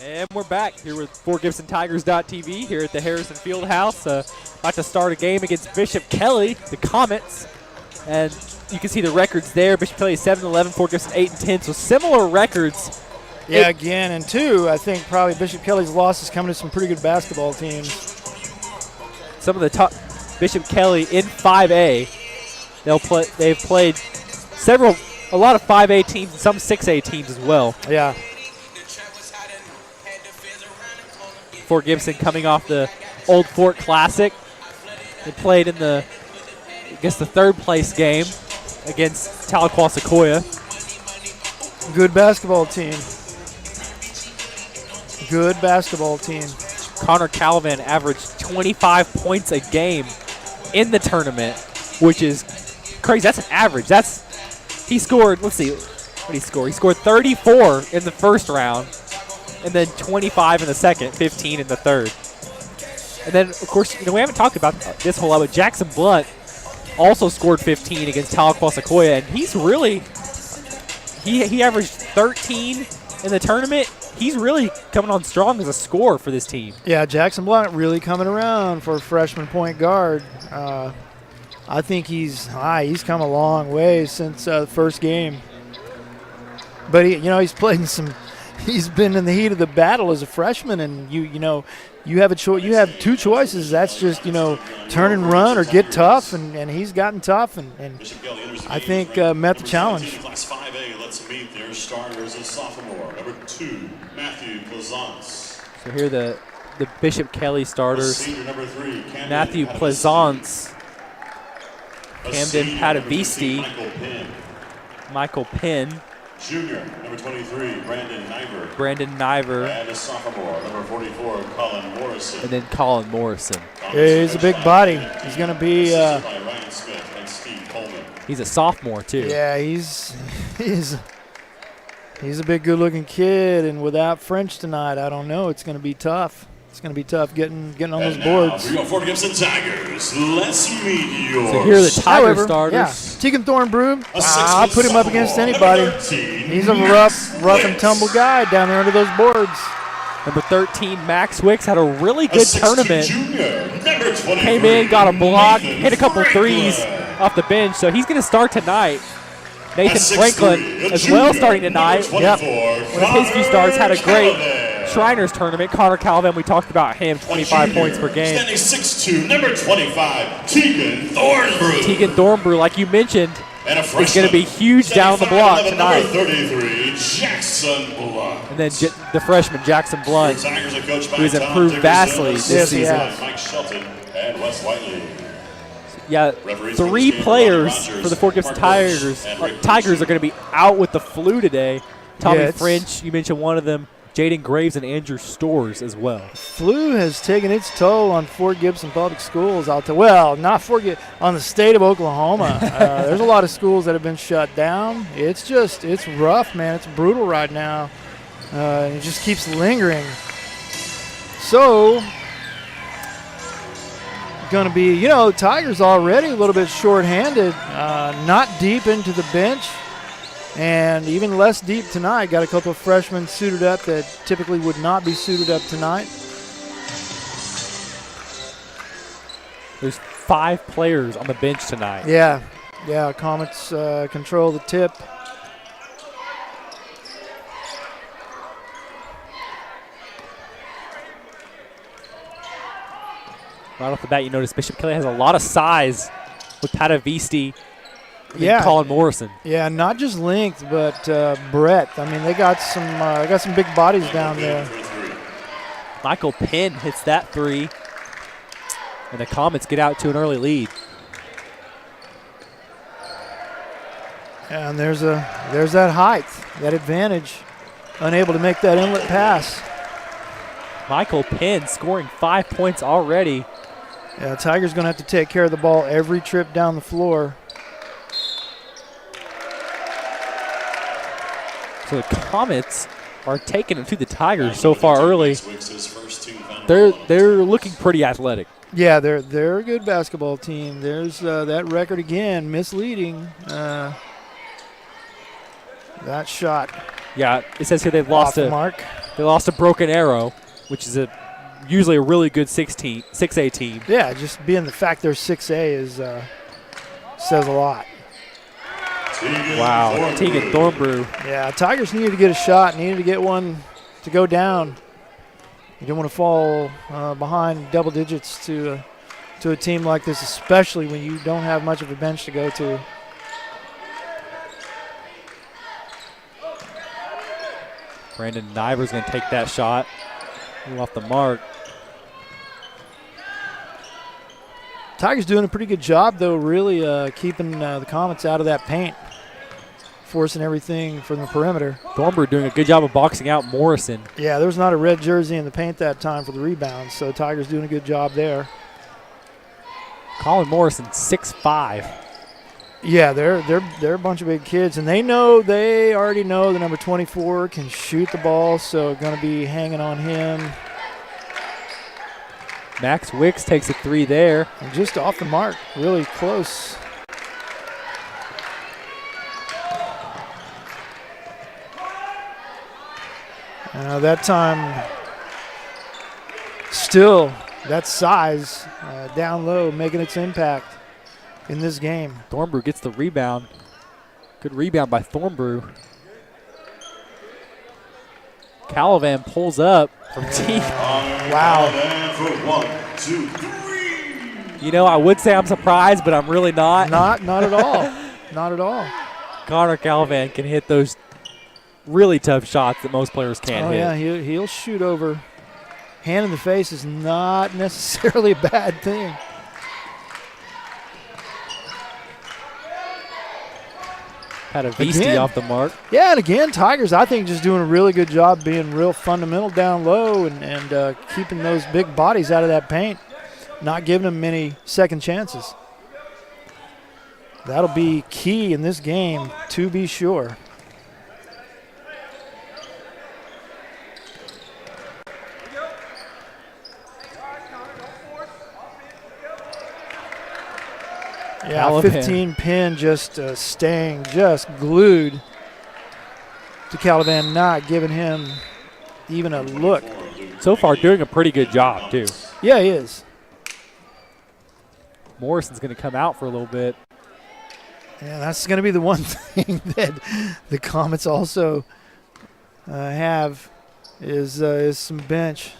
And we're back here with ForGibsonTigers.tv here at the Harrison Fieldhouse. About to start a game against Bishop Kelly, the Comets. And you can see the records there. Bishop Kelly is 7-11, Fort Gibson 8-10. So similar records. Yeah, again, and two, I think probably Bishop Kelly's losses coming to some pretty good basketball teams. Some of the top Bishop Kelly in 5A. They've played a lot of 5A teams and some 6A teams as well. Yeah. Fort Gibson coming off the Old Fort Classic. They played in the third place game against Tahlequah Sequoia. Good basketball team. Good basketball team. Connor Calvin averaged 25 points a game in the tournament, which is crazy. That's an average. He scored, let's see, what did he score? He scored 34 in the first round, and then 25 in the second, 15 in the third. And then, of course, we haven't talked about this whole lot, but Jackson Blunt also scored 15 against Tahlequah Sequoia, and he's really he averaged 13 in the tournament. He's really coming on strong as a scorer for this team. Yeah, Jackson Blunt really coming around for a freshman point guard. I think he's come a long way since the first game. But he's played in some. He's been in the heat of the battle as a freshman, and you have a choice. You have two choices. That's just turn and run or get tough, and he's gotten tough, and I think met the challenge. Class 5A, let's meet their starters. A sophomore, number 2, Matthew Plaisance. So here the Bishop Kelly starters. Senior, number 3, Matthew Plaisance, Camden Patavisti, Michael Penn. Junior, number 23, Brandon Niver. And a sophomore, number 44, Colin Morrison. And then Colin Morrison. Yeah, he's a big body. He's going to be. By Ryan Smith and Steve Coleman. He's a sophomore too. Yeah, he's a big, good-looking kid, and without French tonight, I don't know. It's going to be tough. It's going to be tough getting on those boards. For your Fort Gibson Tigers, let's meet your. So here are the Tiger starters. Yeah, Tegan Thornbrew. I'll put him up against anybody. He's a rough and tumble guy down there under those boards. Number 13, Max Wicks, had a really good tournament. Junior, Came in, got a block, hit a couple threes off the bench, so he's going to start tonight. Nathan Franklin as well starting tonight. Yep. One of his few starts, had a great Shriners tournament. Connor Calvin, we talked about him, 25 points per game. Standing 6'2", number 25, Tegan Thornbrew. Tegan Thornbrew, like you mentioned, And a is going to be huge down the block tonight. Number 33, Jackson Blunt. And then the freshman, Jackson Blunt, who has improved vastly this season. Mike Shelton and Wes Whiteley. Yeah, 3 players for the Fort Gibson Tigers are going to be out with the flu today. Tommy French, you mentioned one of them. Jaden Graves and Andrew Stores as well. Flu has taken its toll on Fort Gibson Public Schools out there. Well, not on the state of Oklahoma. There's a lot of schools that have been shut down. It's rough, man. It's brutal right now. It just keeps lingering. So, going to be, Tigers already a little bit shorthanded, not deep into the bench. And even less deep tonight. Got a couple of freshmen suited up that typically would not be suited up tonight. There's 5 players on the bench tonight. Yeah. Comets control the tip. Right off the bat, you notice Bishop Kelly has a lot of size with Patavisti. Colin Morrison. Yeah, not just length, but breadth. I mean, they got some big bodies down there. Michael Penn hits that 3, and the Comets get out to an early lead. And there's that height, that advantage, unable to make that inlet pass. Michael Penn scoring 5 points already. Yeah, Tiger's going to have to take care of the ball every trip down the floor. So the Comets are taking it to the Tigers so far early. They're looking pretty athletic. Yeah, they're a good basketball team. There's that record again, misleading. That shot. Yeah, it says here they've lost off the mark. They lost a broken arrow, which is usually a really good 6A team. Yeah, just being the fact they're 6A is says a lot. Wow, Tegan Thornbrew. Yeah, Tigers needed to get a shot, needed to get one to go down. You don't want to fall behind double digits to a team like this, especially when you don't have much of a bench to go to. Brandon Niver's going to take that shot. Off the mark. Tigers doing a pretty good job, though, really keeping the Comets out of that paint, forcing everything from the perimeter. Thornbrew doing a good job of boxing out Morrison. Yeah, there was not a red jersey in the paint that time for the rebound, so Tigers doing a good job there. Colin Morrison, 6'5". Yeah, they're a bunch of big kids, and they already know the number 24 can shoot the ball, so going to be hanging on him. Max Wicks takes a 3 there. And just off the mark, really close. That time, still, that size down low, making its impact in this game. Thornbrew gets the rebound. Good rebound by Thornbrew. Calavan pulls up from deep. Wow. You know, I would say I'm surprised, but I'm really not. Not at all. Not at all. Connor Calavan can hit those really tough shots that most players can't hit. Oh, yeah, he'll shoot over. Hand in the face is not necessarily a bad thing. Had a Visti off the mark. Yeah, and again, Tigers, I think, just doing a really good job being real fundamental down low and keeping those big bodies out of that paint, not giving them many second chances. That'll be key in this game, to be sure. Yeah, Calavan. 15 pin just staying just glued to Calavan, not giving him even a look. So far doing a pretty good job, too. Yeah, he is. Morrison's going to come out for a little bit. Yeah, that's going to be the one thing that the Comets also have is some bench.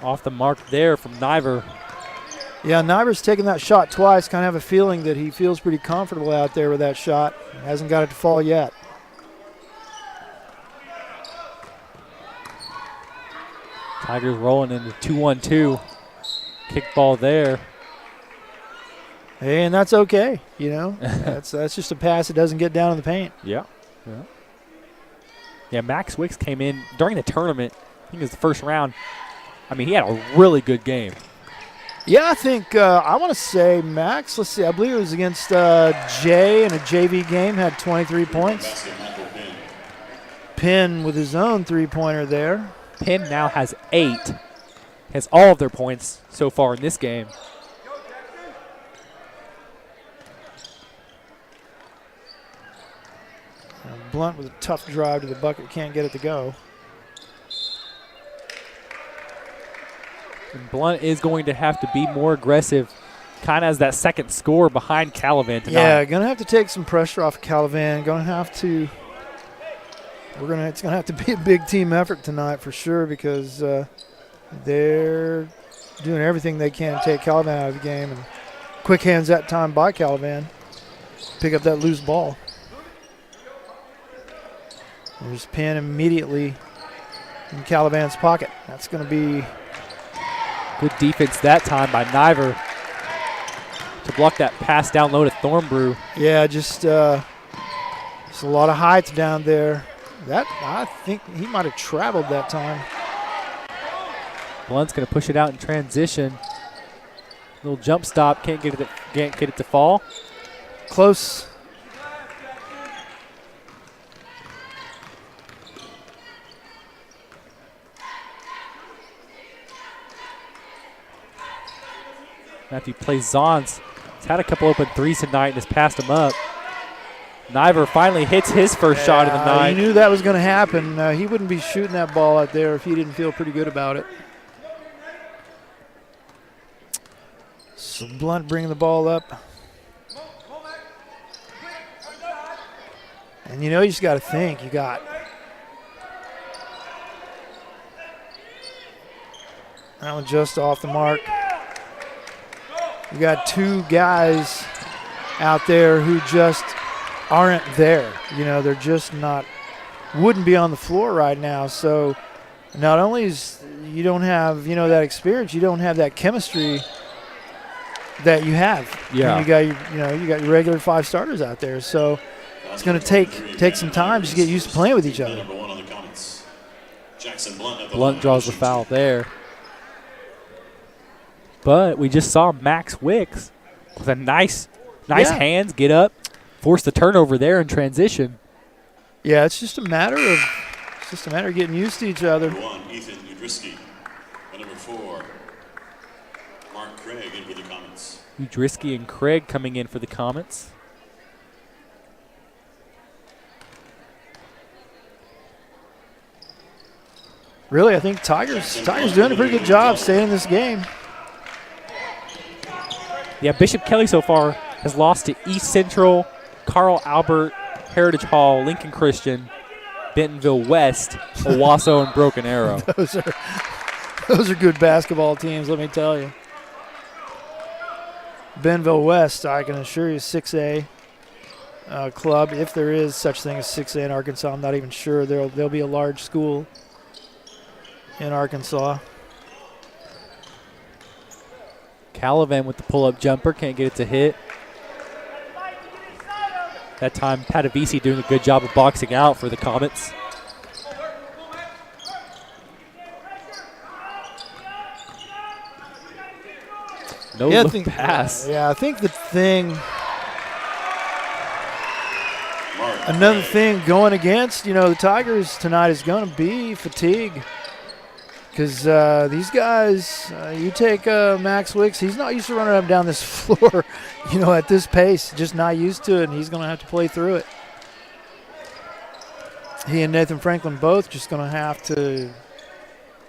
Off the mark there from Niver. Yeah, Niver's taken that shot twice. Kind of have a feeling that he feels pretty comfortable out there with that shot. Hasn't got it to fall yet. Tigers rolling into 2-1-2. Kick ball there. Hey, and that's okay, you know. that's just a pass that doesn't get down in the paint. Yeah. Yeah, Max Wicks came in during the tournament. I think it was the first round. I mean, he had a really good game. Yeah, I think I want to say Max, let's see, I believe it was against Jay in a JV game, had 23 points. Penn with his own three-pointer there. Penn now has 8. Has all of their points so far in this game. Blunt with a tough drive to the bucket, can't get it to go. And Blunt is going to have to be more aggressive, kind of as that second scorer behind Calavan tonight. Yeah, going to have to take some pressure off Calavan. Going to have to it's going to have to be a big team effort tonight for sure, because they're doing everything they can to take Calavan out of the game. And quick hands that time by Calavan. Pick up that loose ball. There's Penn immediately in Calavan's pocket. That's going to be good defense that time by Niver to block that pass down low to Thornbrew. Yeah, just a lot of height down there. That I think he might have traveled that time. Blunt's going to push it out in transition. Little jump stop, can't get it to fall. Close. Matthew Plaisance has had a couple open threes tonight and has passed them up. Niver finally hits his first shot of the night. He knew that was going to happen. He wouldn't be shooting that ball out there if he didn't feel pretty good about it. So Blunt bringing the ball up. And you just got to think. You got that one just off the mark. You got two guys out there who just aren't there. They're just not, wouldn't be on the floor right now. So not only is you don't have, that experience, you don't have that chemistry that you have. Yeah. And you got your regular 5 starters out there. So it's going to take some time just to get used to playing with each other. Number 1 on the Comets. Jackson Blunt at the Blunt line. draws the foul there. But we just saw Max Wicks with a nice hands, get up, force the turnover there in transition. Yeah, it's just a matter of getting used to each other. Number 1, Ethan Udrisky. And number 4, Mark Craig in for the Comets. Udrisky and Craig coming in for the Comets. Really, I think Tigers doing a pretty good job staying in this game. Yeah, Bishop Kelly so far has lost to East Central, Carl Albert, Heritage Hall, Lincoln Christian, Bentonville West, Owasso, and Broken Arrow. Those are good basketball teams, let me tell you. Bentonville West, I can assure you, 6A club. If there is such thing as 6A in Arkansas, I'm not even sure. There'll be a large school in Arkansas. Calavan with the pull-up jumper, can't get it to hit. That time, Patavisi doing a good job of boxing out for the Comets. No look pass. Yeah, I think another thing going against, the Tigers tonight is going to be fatigue. Because these guys, you take Max Wicks, he's not used to running up and down this floor, at this pace. Just not used to it, and he's going to have to play through it. He and Nathan Franklin both just going to have to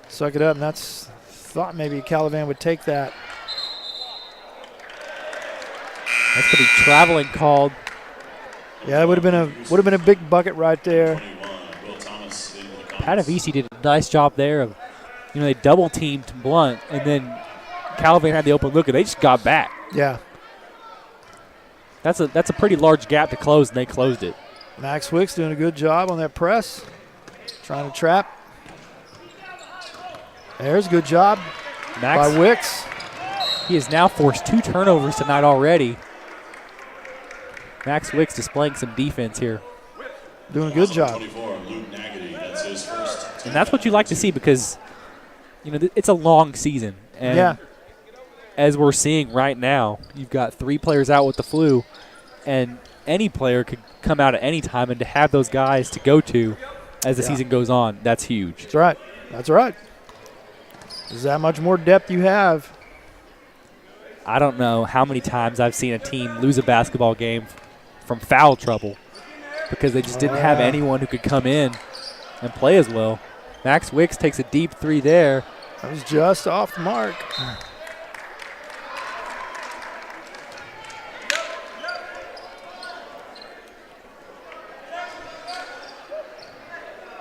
suck it up, and thought maybe Calavan would take that. That's going to be traveling called. Yeah, it would have been a big bucket right there. Patavisi did a nice job there of, they double teamed Blunt, and then Calavan had the open look, and they just got back. Yeah. That's a pretty large gap to close, and they closed it. Max Wicks doing a good job on that press, trying to trap. There's a good job by Wicks. He has now forced 2 turnovers tonight already. Max Wicks displaying some defense here. Doing a good job. And that's what you like to see because, it's a long season. And as we're seeing right now, you've got 3 players out with the flu, and any player could come out at any time, and to have those guys to go to as the season goes on, that's huge. That's right. There's that much more depth you have. I don't know how many times I've seen a team lose a basketball game from foul trouble because they just didn't have anyone who could come in and play as well. Max Wicks takes a deep 3 there. That was just off the mark.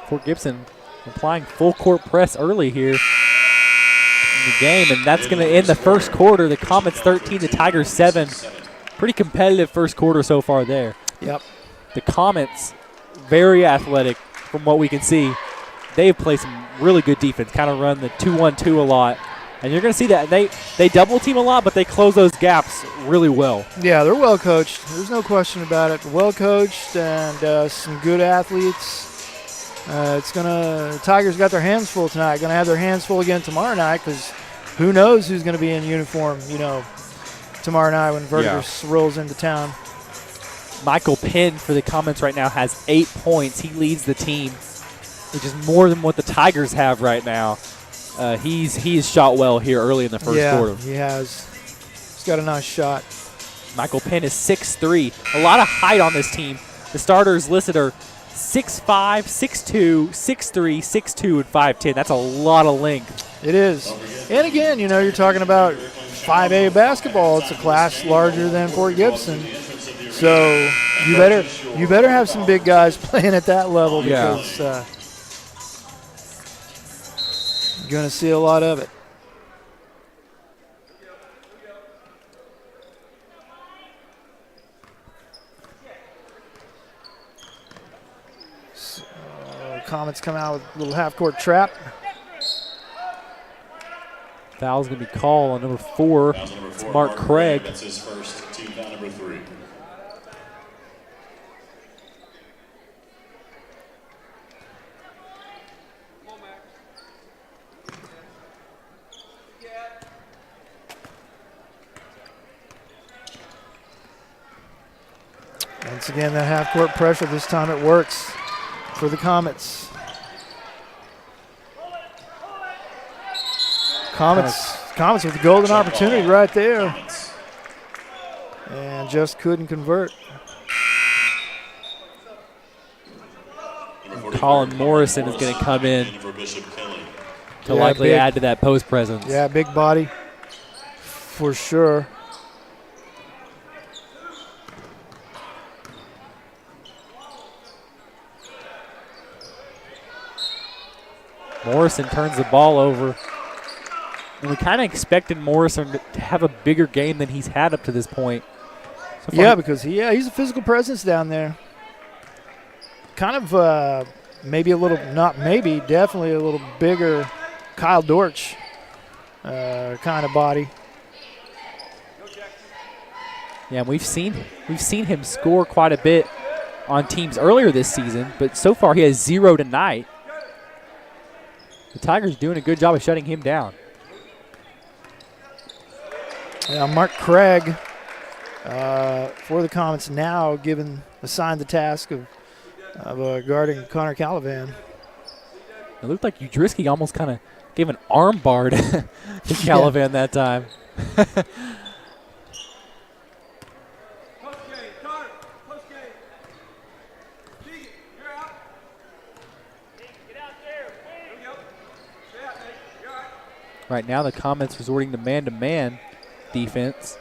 Fort Gibson applying full court press early here in the game, and that's going to end the first quarter. The Comets 13, the Tigers 7. Pretty competitive first quarter so far there. Yep. The Comets, very athletic from what we can see. They've played some really good defense, kind of run the 2-1-2 a lot. And you're going to see that. They double team a lot, but they close those gaps really well. Yeah, they're well coached. There's no question about it. Well coached and some good athletes. Tigers got their hands full tonight. Going to have their hands full again tomorrow night because who knows who's going to be in uniform, tomorrow night when Verdigris rolls into town. Michael Penn for the Comets right now has 8 points. He leads the team, which is more than what the Tigers have right now. He's shot well here early in the first quarter. Yeah, he has. He's got a nice shot. Michael Penn is 6'3". A lot of height on this team. The starters listed are 6'5", 6'2", 6'3", 6'2", and 5'10". That's a lot of length. It is. And again, you're talking about 5A basketball. It's a class larger than Fort Gibson. So you better have some big guys playing at that level because you're going to see a lot of it. So, Comets come out with a little half-court trap. Foul's going to be called on number 4. It's Mark Craig. That's his first, team foul number 3. Once again, that half-court pressure. This time it works for the Comets. Comets with the golden opportunity right there. And just couldn't convert. Colin Morrison is going to come in to likely add to that post presence. Yeah, big body for sure. Morrison turns the ball over. And we kind of expected Morrison to have a bigger game than he's had up to this point. So yeah, because he's a physical presence down there. Kind of maybe a little, not maybe, definitely a little bigger Kyle Dortch kind of body. Yeah, we've seen him score quite a bit on teams earlier this season, but so far he has 0 tonight. The Tigers doing a good job of shutting him down. Yeah, Mark Craig for the Comets now assigned the task of guarding Connor Calavan. It looked like Udrisky almost kind of gave an arm bar to Calavan that time. Right now the Comets resorting to man-to-man defense.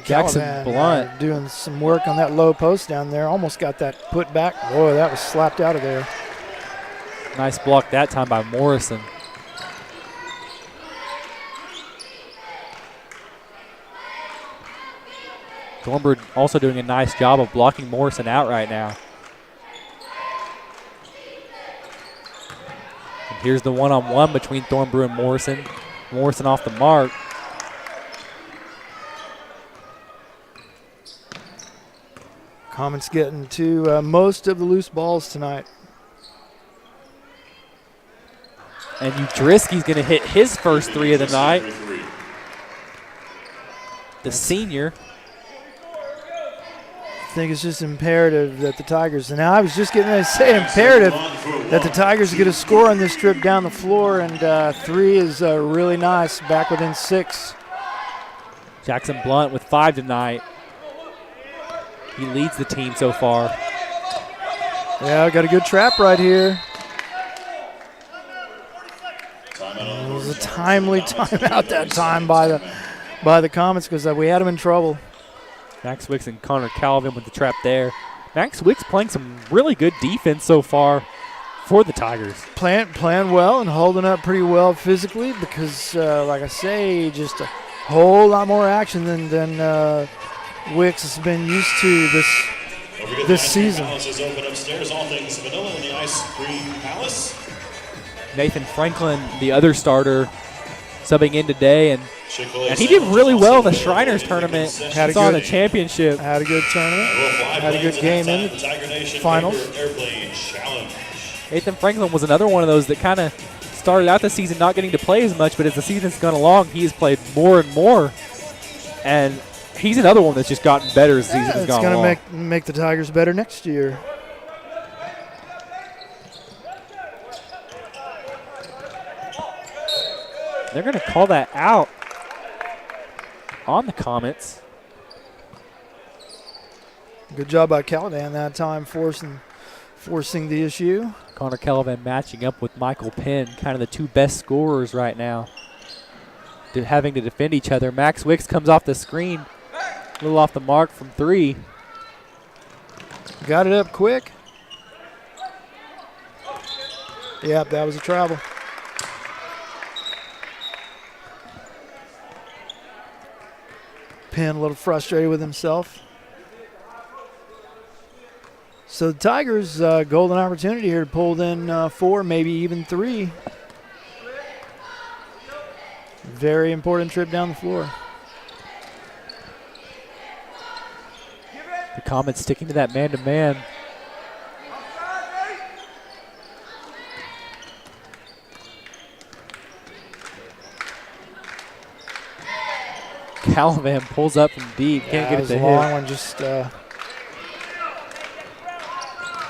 Jackson Blunt doing some work on that low post down there. Almost got that put back. Boy, that was slapped out of there. Nice block that time by Morrison. Thornburg also doing a nice job of blocking Morrison out right now. And here's the one-on-one between Thornburg and Morrison. Morrison off the mark. Comets getting to most of the loose balls tonight. And Udrisky's going to hit his first 3 of the night. The senior. I think it's just imperative that the Tigers, and now I was just getting ready to say imperative that the Tigers get a score on this trip down the floor, and 3 is really nice, back within 6. Jackson Blunt with 5 tonight. He leads the team so far. Yeah, got a good trap right here. It was a timely timeout that time by the Comets because we had them in trouble. Max Wicks and Connor Calvin with the trap there. Max Wicks playing some really good defense so far for the Tigers. Playing well and holding up pretty well physically because, like I say, just a whole lot more action than Wicks has been used to this season. Nathan Franklin, the other starter, subbing in today, and he did really well in the Shriners tournament. Had a good championship. Had a good tournament. Had a good game in the finals. Nathan Franklin was another one of those that kind of started out the season not getting to play as much, but as the season's gone along, he has played more and more. And he's another one that's just gotten better as the season's gone along. It's going to make the Tigers better next year. They're going to call that out on the Comets. Good job by Caliban that time, forcing the issue. Connor Caliban matching up with Michael Penn, kind of the two best scorers right now, having to defend each other. Max Wicks comes off the screen, a little off the mark from 3. Got it up quick. Yep, that was a travel. Penn a little frustrated with himself. So the Tigers, golden opportunity here to pull in 4, maybe even 3. Very important trip down the floor. The Comets sticking to that man-to-man. Caliban pulls up from deep. Can't get it to long hit. one, just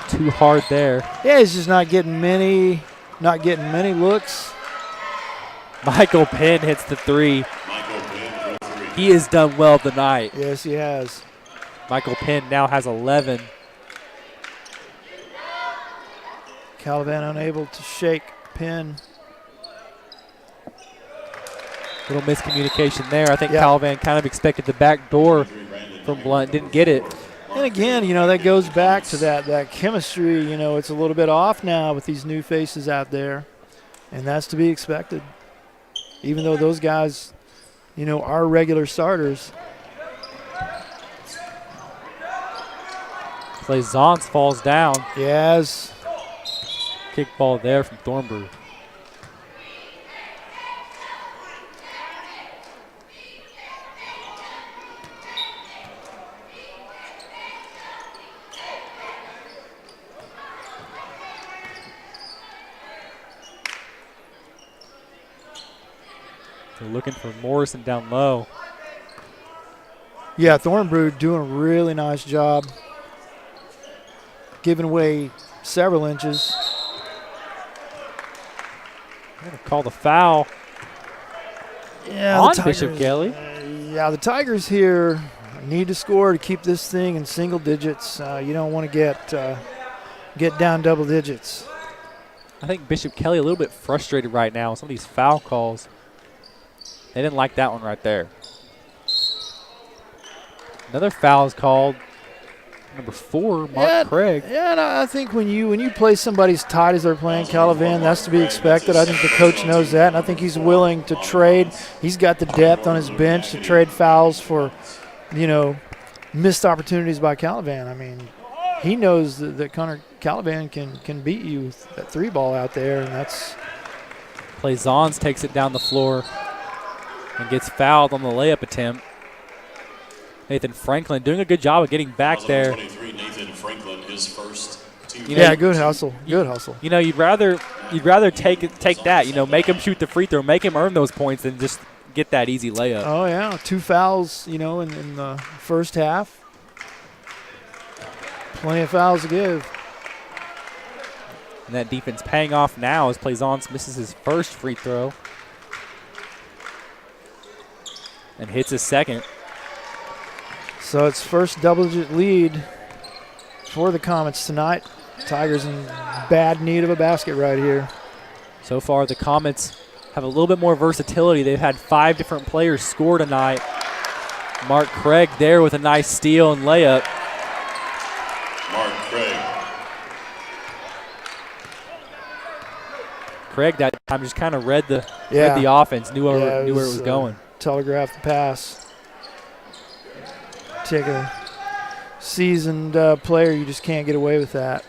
Too hard there. yeah, he's just not getting many looks. Michael Penn hits the 3. Michael Penn for 3. He has done well tonight. Yes, he has. Michael Penn now has 11. Caliban unable to shake Penn. Little miscommunication there. I think Yeah. Caliban kind of expected the back door from Blunt, didn't get it. And again, that goes back to that chemistry. It's a little bit off now with these new faces out there, and that's to be expected. Even though those guys, are regular starters. Plaisance falls down. Yes. Kick ball there from Thornbrew. They're looking for Morrison down low. Yeah, Thornbrew doing a really nice job. Giving away several inches. They're going to call the foul Yeah, on the Bishop Tigers, Kelly. Yeah, the Tigers here need to score to keep this thing in single digits. You don't want to get down double digits. I think Bishop Kelly a little bit frustrated right now with some of these foul calls. They didn't like that one right there. Another foul is called. Number 4, Mark Craig. Yeah, and I think when you play somebody as tight as they're playing Caliban, that's to be expected. I think the coach knows that, and I think he's willing to trade. He's got the depth on his bench to trade fouls for, missed opportunities by Caliban. I mean, he knows that Connor Caliban can beat you with that 3 ball out there, and that's. Plaisance takes it down the floor and gets fouled on the layup attempt. Nathan Franklin doing a good job of getting back there. 23, Nathan Franklin, his first team. Yeah, good hustle. Good hustle. You'd rather take that. Make him shoot the free throw, make him earn those points, than just get that easy layup. Oh yeah, 2 fouls. In the first half. Plenty of fouls to give. And that defense paying off now as Plaisance misses his first free throw and hits his second. So it's first double-digit lead for the Comets tonight. Tigers in bad need of a basket right here. So far, the Comets have a little bit more versatility. They've had 5 different players score tonight. Mark Craig there with a nice steal and layup. Mark Craig. Craig that time just kind of read the Yeah. offense, knew where it was going. Telegraphed the pass. Take a seasoned player, you just can't get away with that.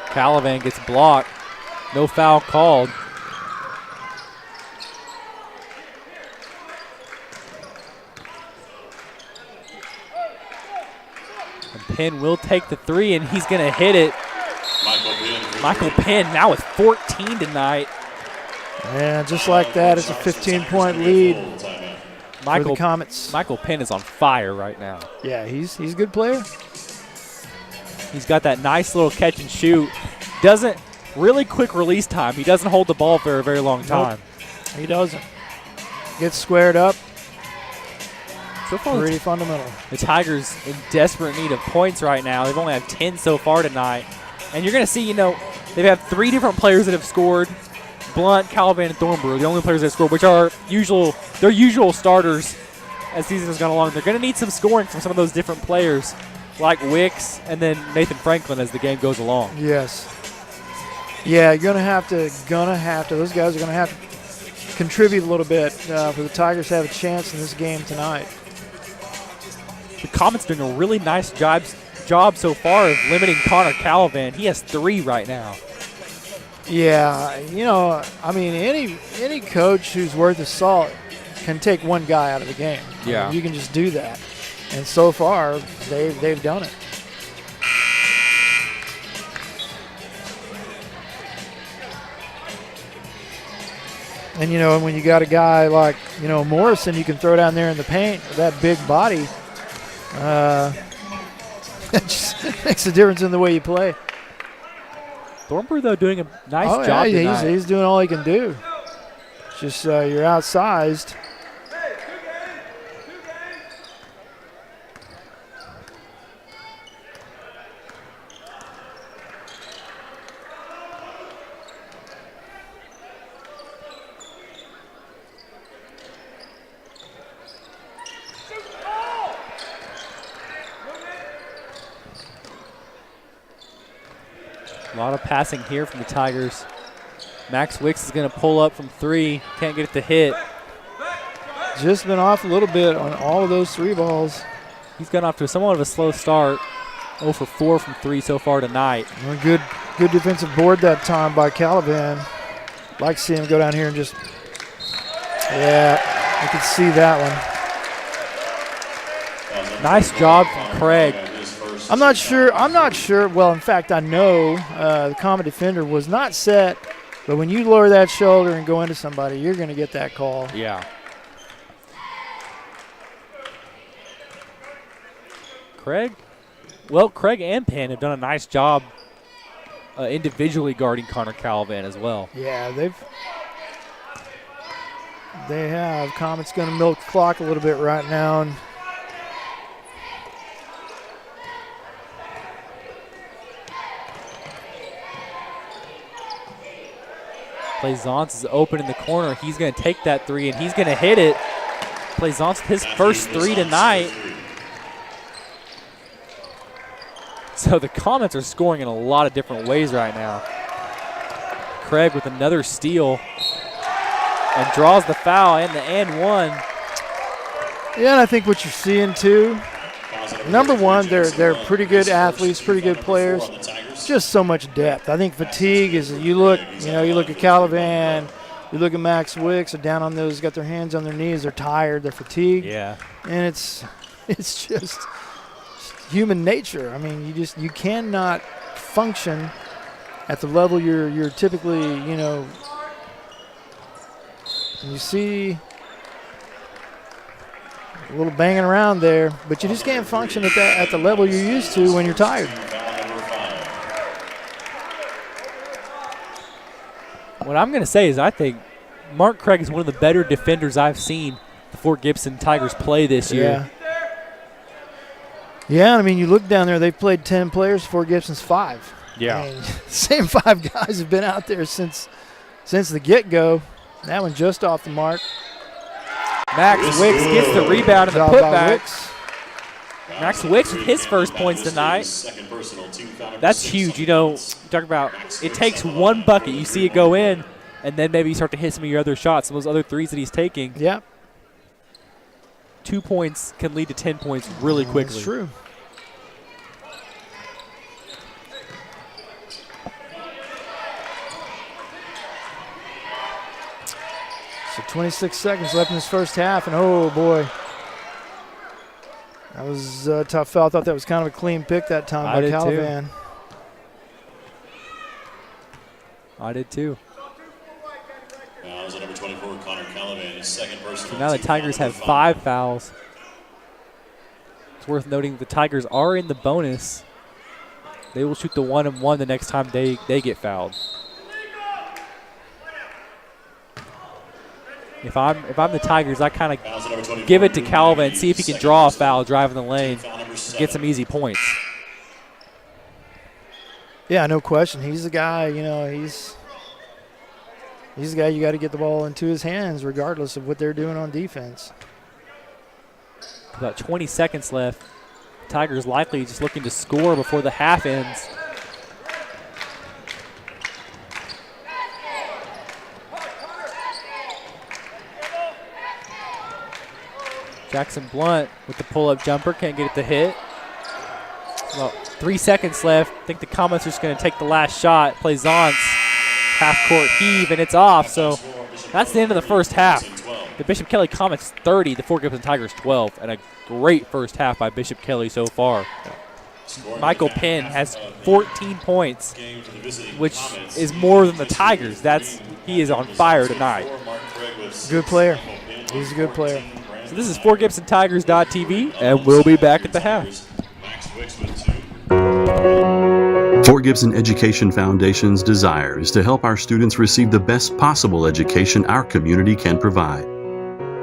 Caliban gets blocked. No foul called. And Penn will take the 3, and he's going to hit it. Michael Penn now with 14 tonight. And just like that, it's a 15-point lead for the Comets. Michael Penn is on fire right now. Yeah, he's a good player. He's got that nice little catch and shoot. Doesn't really quick release time. He doesn't hold the ball for a very long time. Nope, he doesn't. Gets squared up. So far, pretty fundamental. The Tigers in desperate need of points right now. They've only had 10 so far tonight. And you're going to see, they've had 3 different players that have scored. Blunt, Calvin, and Thornbrew, the only players that scored, which are their usual starters as season has gone along. They're going to need some scoring from some of those different players, like Wicks and then Nathan Franklin as the game goes along. Yes. Yeah, you're going to have to, those guys are going to have to contribute a little bit for the Tigers to have a chance in this game tonight. The Comets doing a really nice job so far of limiting Connor Calvin. He has 3 right now. Yeah, any coach who's worth his salt can take one guy out of the game. Yeah. You can just do that. And so far, they've done it. And, when you got a guy like, Morrison, you can throw down there in the paint with that big body. It just makes a difference in the way you play. Thornbrew, though, doing a nice job tonight. He's doing all he can do. It's just you're outsized. A lot of passing here from the Tigers. Max Wicks is going to pull up from 3. Can't get it to hit. Just been off a little bit on all of those 3 balls. He's gone off to somewhat of a slow start. 0 for 4 from 3 so far tonight. Well, good defensive board that time by Calavan. Like to see him go down here and just, yeah, I could see that one. Nice job from Craig. I'm not sure. Well, in fact, I know the Comet defender was not set, but when you lower that shoulder and go into somebody, you're going to get that call. Yeah. Craig and Penn have done a nice job individually guarding Connor Calvin as well. Yeah, they have. Comet's going to milk the clock a little bit right now. And Plaisance is open in the corner. He's going to take that 3, and he's going to hit it. Plaisance with his first 3 tonight. So the Comets are scoring in a lot of different ways right now. Craig with another steal and draws the foul and the and one. Yeah, and I think what you're seeing too, number one, they're pretty good athletes, pretty good players. Just so much depth. I think fatigue is, you look at Calavan, you look at Max Wicks, they're down on those, got their hands on their knees, they're tired, they're fatigued. Yeah. And it's just human nature. I mean, you cannot function at the level you're typically, you see a little banging around there, but you just can't function at the level you're used to when you're tired. What I'm going to say is I think Mark Craig is one of the better defenders I've seen the Fort Gibson Tigers play this year. Yeah, I mean, you look down there, they've played 10 players, Fort Gibson's 5. Yeah. I mean, the same 5 guys have been out there since the get-go. That one just off the mark. Max Wicks gets the rebound and the putback. Max Wicks with his first points tonight. That's huge. Talk about it takes one bucket. You see it go in, and then maybe you start to hit some of your other shots, some of those other threes that he's taking. Yeah. 2 points can lead to 10 points really quickly. That's true. So 26 seconds left in this first half, and oh boy. That was a tough foul. I thought that was kind of a clean pick that time by Calavan. I did too. Fouls on number 24, Connor Calavan, his second personal. So now the Tigers have 5 fouls. It's worth noting the Tigers are in the bonus. They will shoot the 1-and-1 the next time they get fouled. If I'm the Tigers, I kind of give it to Calvin, see if he can draw a foul driving the lane, get some easy points. Yeah, no question. He's the guy, he's the guy you got to get the ball into his hands regardless of what they're doing on defense. About 20 seconds left. Tigers likely just looking to score before the half ends. Jackson Blunt with the pull-up jumper, can't get it to hit. About 3 seconds left. I think the Comets are just going to take the last shot. Plaisance, half-court heave, and it's off. So that's the end of the first half. The Bishop Kelly Comets 30, the Fort Gibson Tigers 12, and a great first half by Bishop Kelly so far. Michael Penn has 14 points, which is more than the Tigers. He is on fire tonight. Good player. He's a good player. So this is FortGibsonTigers.tv, and we'll be back at the half. Fort Gibson Education Foundation's desire is to help our students receive the best possible education our community can provide.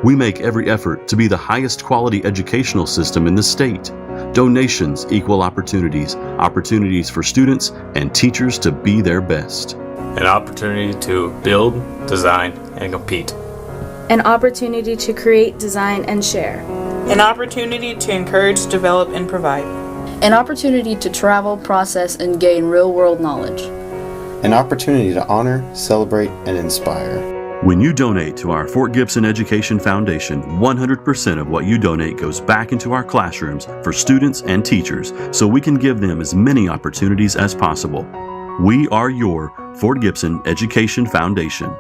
We make every effort to be the highest quality educational system in the state. Donations equal opportunities, opportunities for students and teachers to be their best. An opportunity to build, design, and compete. An opportunity to create, design, and share. An opportunity to encourage, develop, and provide. An opportunity to travel, process, and gain real-world knowledge. An opportunity to honor, celebrate, and inspire. When you donate to our Fort Gibson Education Foundation, 100% of what you donate goes back into our classrooms for students and teachers so we can give them as many opportunities as possible. We are your Fort Gibson Education Foundation.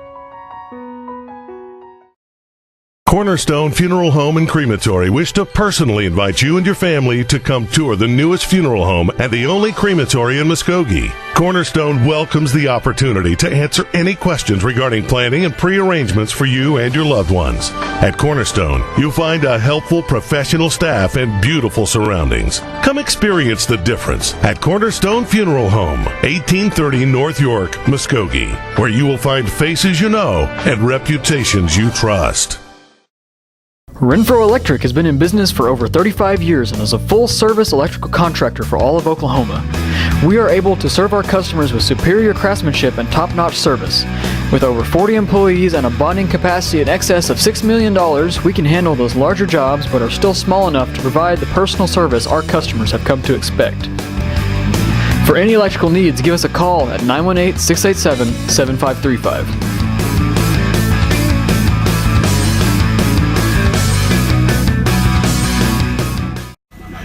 Cornerstone Funeral Home and Crematory wish to personally invite you and your family to come tour the newest funeral home and the only crematory in Muskogee. Cornerstone welcomes the opportunity to answer any questions regarding planning and pre-arrangements for you and your loved ones. At Cornerstone, you'll find a helpful professional staff and beautiful surroundings. Come experience the difference at Cornerstone Funeral Home, 1830 North York, Muskogee, where you will find faces you know and reputations you trust. Renfro Electric has been in business for over 35 years and is a full-service electrical contractor for all of Oklahoma. We are able to serve our customers with superior craftsmanship and top-notch service. With over 40 employees and a bonding capacity in excess of $6 million, we can handle those larger jobs but are still small enough to provide the personal service our customers have come to expect. For any electrical needs, give us a call at 918-687-7535.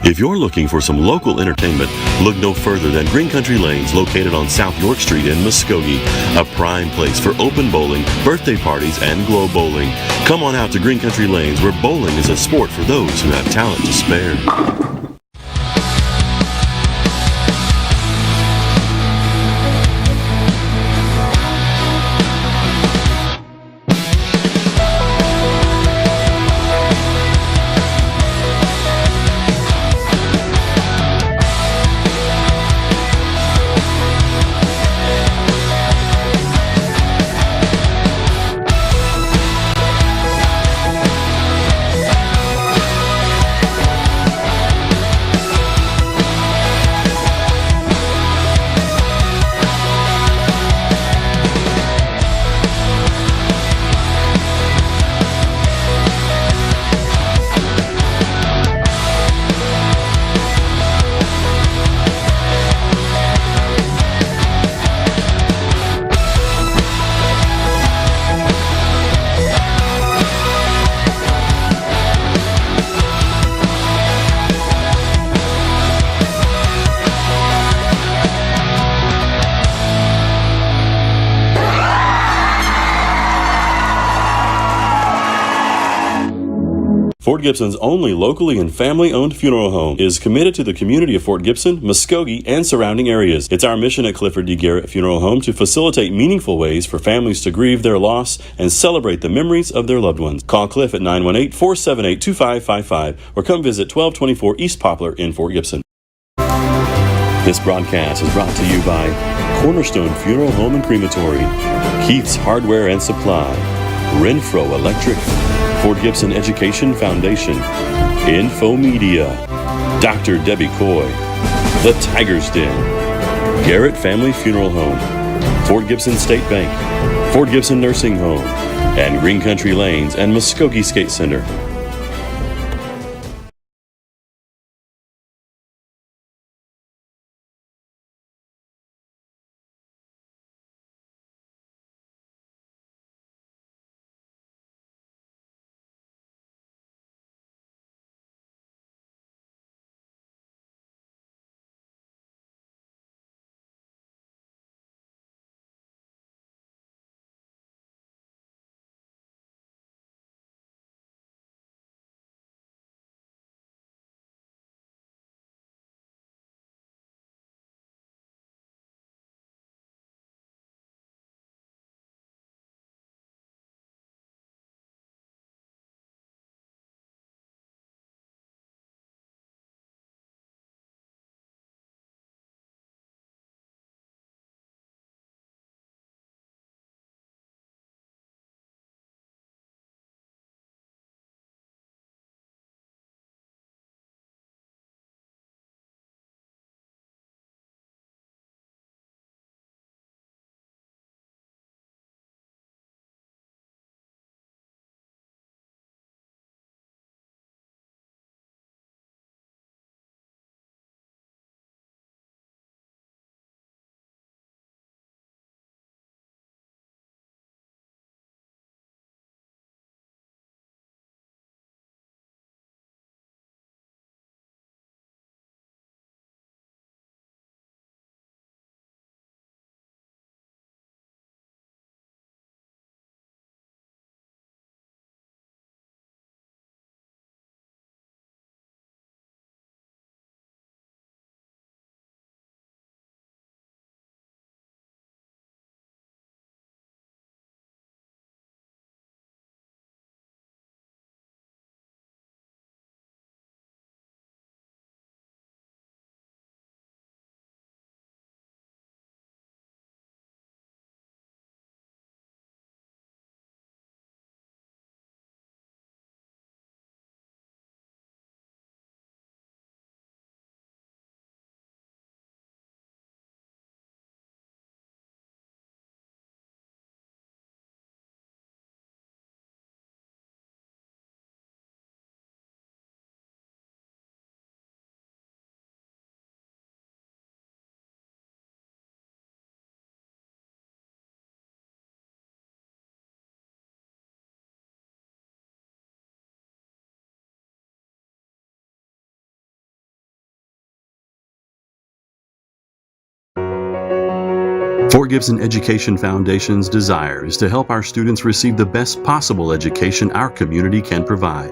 If you're looking for some local entertainment, look no further than Green Country Lanes, located on South York Street in Muskogee, a prime place for open bowling, birthday parties, and glow bowling. Come on out to Green Country Lanes, where bowling is a sport for those who have talent to spare. Fort Gibson's only locally and family-owned funeral home is committed to the community of Fort Gibson, Muskogee, and surrounding areas. It's our mission at Clifford D. Garrett Funeral Home to facilitate meaningful ways for families to grieve their loss and celebrate the memories of their loved ones. Call Cliff at 918-478-2555 or come visit 1224 East Poplar in Fort Gibson. This broadcast is brought to you by Cornerstone Funeral Home and Crematory, Keith's Hardware and Supply, Renfro Electric, Fort Gibson Education Foundation, Info Media, Dr. Debbie Coy, The Tiger's Den, Garrett Family Funeral Home, Fort Gibson State Bank, Fort Gibson Nursing Home, and Green Country Lanes and Muskogee Skate Center. Fort Gibson Education Foundation's desire is to help our students receive the best possible education our community can provide.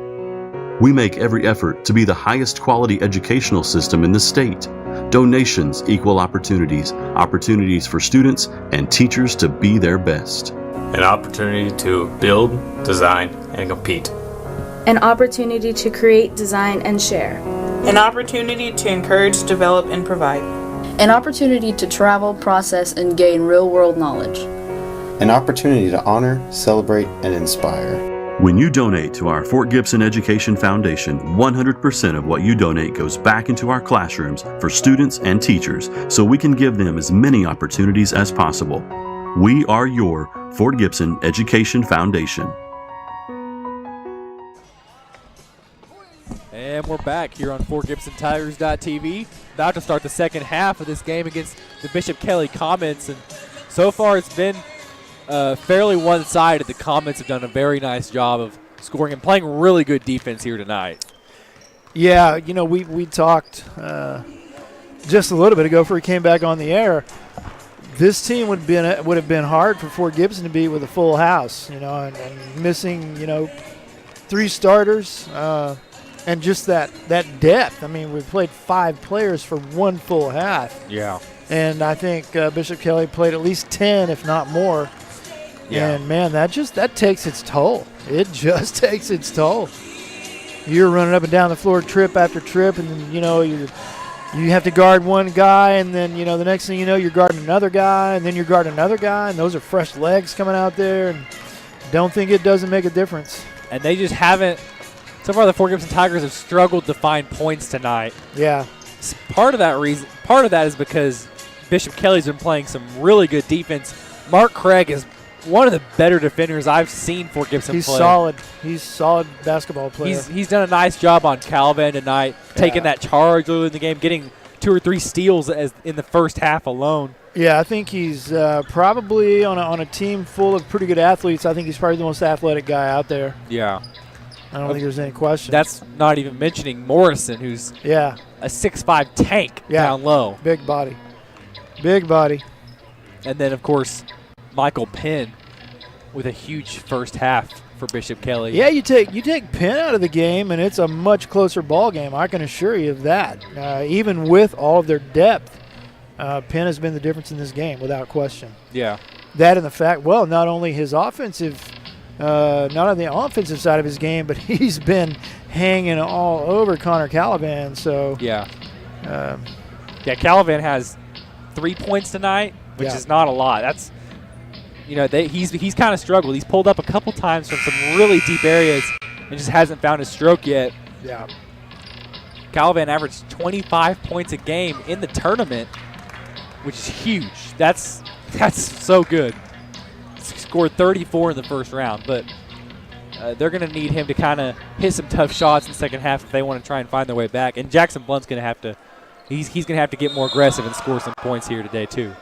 We make every effort to be the highest quality educational system in the state. Donations equal opportunities, opportunities for students and teachers to be their best. An opportunity to build, design, and compete. An opportunity to create, design, and share. An opportunity to encourage, develop, and provide. An opportunity to travel, process, and gain real-world knowledge. An opportunity to honor, celebrate, and inspire. When you donate to our Fort Gibson Education Foundation, 100% of what you donate goes back into our classrooms for students and teachers so we can give them as many opportunities as possible. We are your Fort Gibson Education Foundation. And we're back here on FortGibsonTigers.tv. About to start the second half of this game against the Bishop Kelly Comets. And so far it's been fairly one-sided. The Comets have done a very nice job of scoring and playing really good defense here tonight. Yeah, you know, we talked just a little bit ago before we came back on the air. This team would have been hard for Fort Gibson to beat with a full house, you know, and missing, you know, 3 starters. And just that depth. I mean, we've played 5 players for 1 full half. Yeah. And I think Bishop Kelly played at least 10, if not more. Yeah. And, man, that takes its toll. It just takes its toll. You're running up and down the floor trip after trip, and then, you know, you have to guard one guy, and then, you know, the next thing you know, you're guarding another guy, and then you're guarding another guy, and those are fresh legs coming out there. And don't think it doesn't make a difference. And they just haven't. So far, the Fort Gibson Tigers have struggled to find points tonight. Yeah. Part of that is because Bishop Kelly's been playing some really good defense. Mark Craig is one of the better defenders I've seen Fort Gibson He's play. solid. He's a solid basketball player. He's done a nice job on Calvin tonight, taking that charge early in the game, getting 2 or 3 steals as in the first half alone. Yeah, I think he's probably on a team full of pretty good athletes. I think he's probably the most athletic guy out there. Yeah. I don't think there's any question. That's not even mentioning Morrison, who's a 6'5" tank down low. Big body. Big body. And then, of course, Michael Penn with a huge first half for Bishop Kelly. Yeah, you take Penn out of the game, and it's a much closer ball game. I can assure you of that. Even with all of their depth, Penn has been the difference in this game without question. Yeah. That and the fact, not only his offensive, not on the offensive side of his game, but he's been hanging all over Connor Caliban. So yeah, Caliban has 3 points tonight, which is not a lot. That's he's kind of struggled. He's pulled up a couple times from some really deep areas and just hasn't found his stroke yet. Yeah. Caliban averaged 25 points a game in the tournament, which is huge. That's so good. Scored 34 in the first round, but they're going to need him to kind of hit some tough shots in the second half if they want to try and find their way back. And Jackson Blunt's going to have to he's going to have to get more aggressive and score some points here today too.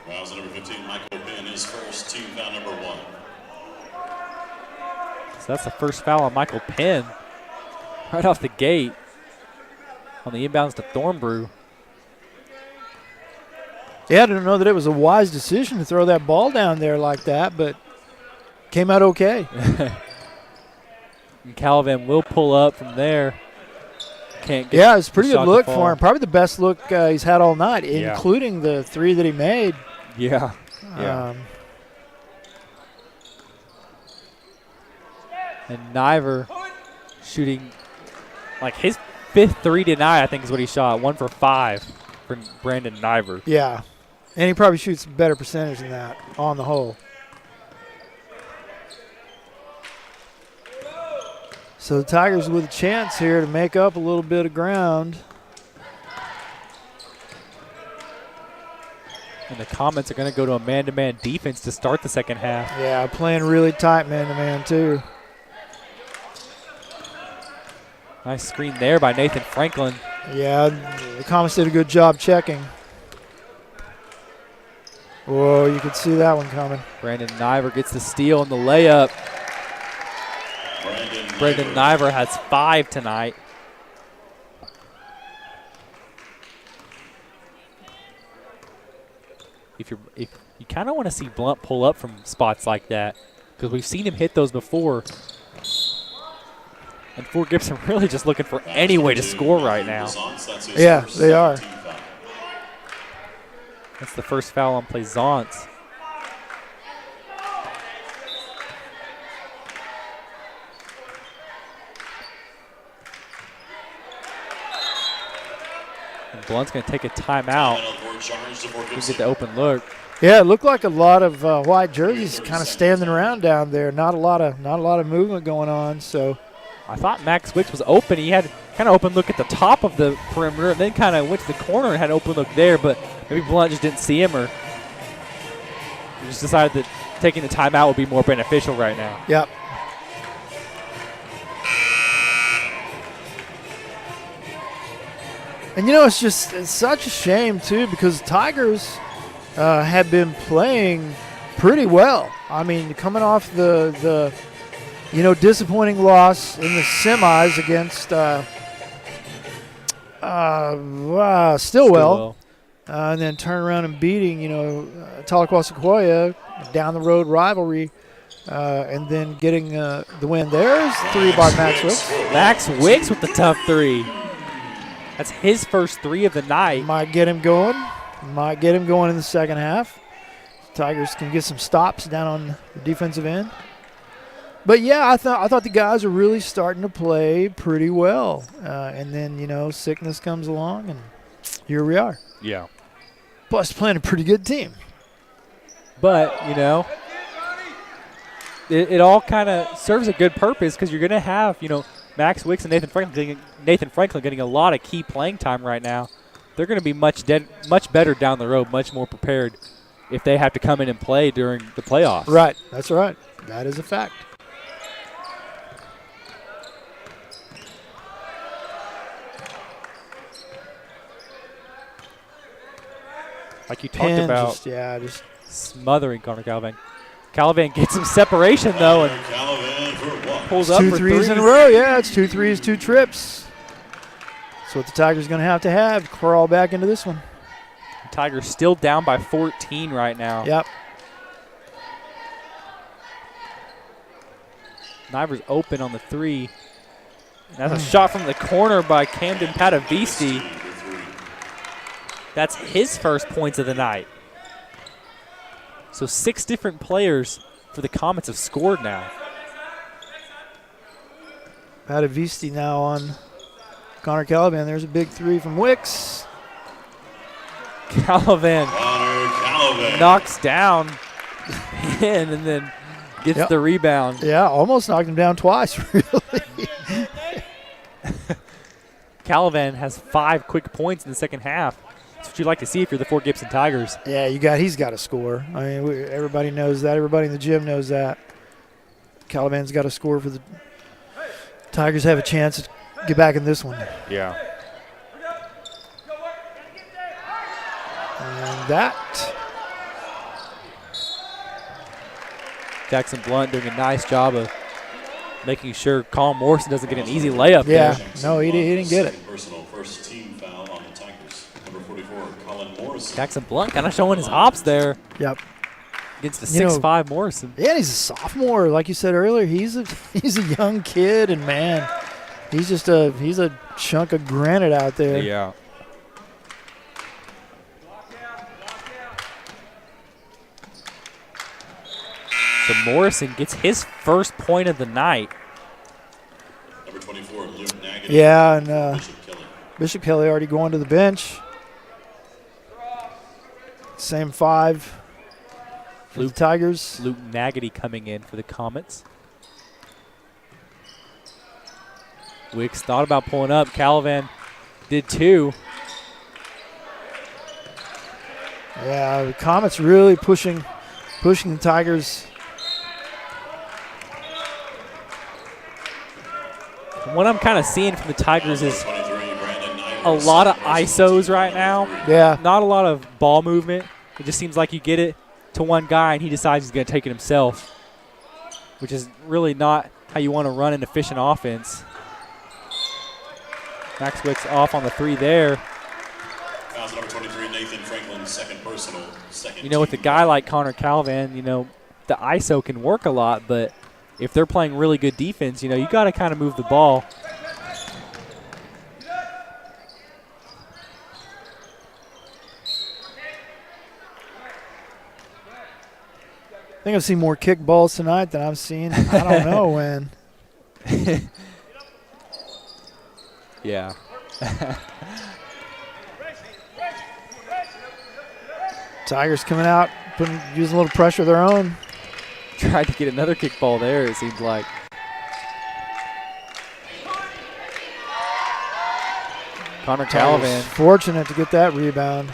Fouls number 15, Michael Penn, his first, team foul number 1. So that's the first foul on Michael Penn right off the gate on the inbounds to Thornbrew. Yeah, I don't know that it was a wise decision to throw that ball down there like that, but came out okay. And Calvin will pull up from there. Can't get it's a pretty good look for him. Probably the best look he's had all night, including the 3 that he made. Yeah. And Niver shooting like his 5th 3 tonight, I think is what he shot. 1 for 5 for Brandon Niver. Yeah. And he probably shoots a better percentage than that on the whole. So the Tigers with a chance here to make up a little bit of ground. And the Comets are going to go to a man-to-man defense to start the second half. Yeah, playing really tight man-to-man too. Nice screen there by Nathan Franklin. Yeah, the Comets did a good job checking. Whoa, you could see that one coming. Brandon Niver gets the steal and the layup. Brandon Niver has 5 tonight. If you kind of want to see Blunt pull up from spots like that, because we've seen him hit those before. And Fort Gibson really just looking for any way to score right now. Yeah, they are. That's the first foul on Plaisance. And Blunt's going to take a timeout. We'll get the open look. Yeah, it looked like a lot of white jerseys kind of standing around down there. Not a lot of movement going on. So I thought Max Wicks was open. He had kind of open look at the top of the perimeter and then kind of went to the corner and had an open look there, but maybe Blunt just didn't see him or just decided that taking the timeout would be more beneficial right now. Yep. And, it's such a shame, too, because the Tigers have been playing pretty well. I mean, coming off the disappointing loss in the semis against Stillwell. And then turn around and beating, Tahlequah Sequoia, down the road rivalry, and then getting the win. There's 3 by Max Wicks. Max Wicks with the tough 3. That's his first 3 of the night. Might get him going. Might get him going in the second half. Tigers can get some stops down on the defensive end. But yeah, I thought the guys are really starting to play pretty well. And then sickness comes along, and here we are. Yeah. Plus, playing a pretty good team. But, you know, it all kind of serves a good purpose because you're going to have, you know, Max Wicks and Nathan Franklin getting a lot of key playing time right now. They're going to be much better down the road, much more prepared if they have to come in and play during the playoffs. Right. That's right. That is a fact. Like you talked about, just smothering Connor Calvin. Calvin gets some separation, though, and pulls up two for threes in a row. Yeah, it's 2 threes, 2 trips. That's what the Tigers going to have crawl back into this one. The Tigers still down by 14 right now. Yep. Niver's open on the 3. And that's a shot from the corner by Camden Patavisti. That's his first points of the night. So 6 different players for the Comets have scored now. Patavisti now on Connor Caliban. There's a big 3 from Wicks. Caliban knocks down and then gets the rebound. Yeah, almost knocked him down twice, really. Caliban has 5 quick points in the second half. That's what you'd like to see if you're the Fort Gibson Tigers. Yeah, he's got to score. I mean, everybody knows that. Everybody in the gym knows that. Caliban's got to score for the Tigers have a chance to get back in this one. Yeah. And that. Jackson Blunt doing a nice job of making sure Colin Morrison doesn't get an easy layup there. No, he didn't get it. Personal first team foul on the Tigers. Number 44, Colin Morrison. Jackson Blunt kind of showing his hops there. Yep. Against the 6'5" Morrison. Yeah, he's a sophomore. Like you said earlier, he's a young kid, and man, he's a chunk of granite out there. Yeah. So Morrison gets his first point of the night. Number 24, Luke Nagany. Yeah, and Bishop Kelly already going to the bench. Same 5 for the Tigers. Luke Nagany coming in for the Comets. Wicks thought about pulling up. Calivan did too. Yeah, the Comets really pushing the Tigers. What I'm kind of seeing from the Tigers is a lot of ISOs right now. Yeah. Not a lot of ball movement. It just seems like you get it to one guy and he decides he's going to take it himself, which is really not how you want to run an efficient offense. Max Wicks off on the 3 there. Fouls number 23, Nathan Franklin, second personal. You know, with a guy like Connor Calvin, you know, the ISO can work a lot, but if they're playing really good defense, you know, you got to kind of move the ball. I think I've seen more kick balls tonight than I've seen. I don't know when. Yeah. Tigers coming out, using a little pressure of their own. Tried to get another kickball there, it seems like. Connor Calivan. Fortunate to get that rebound.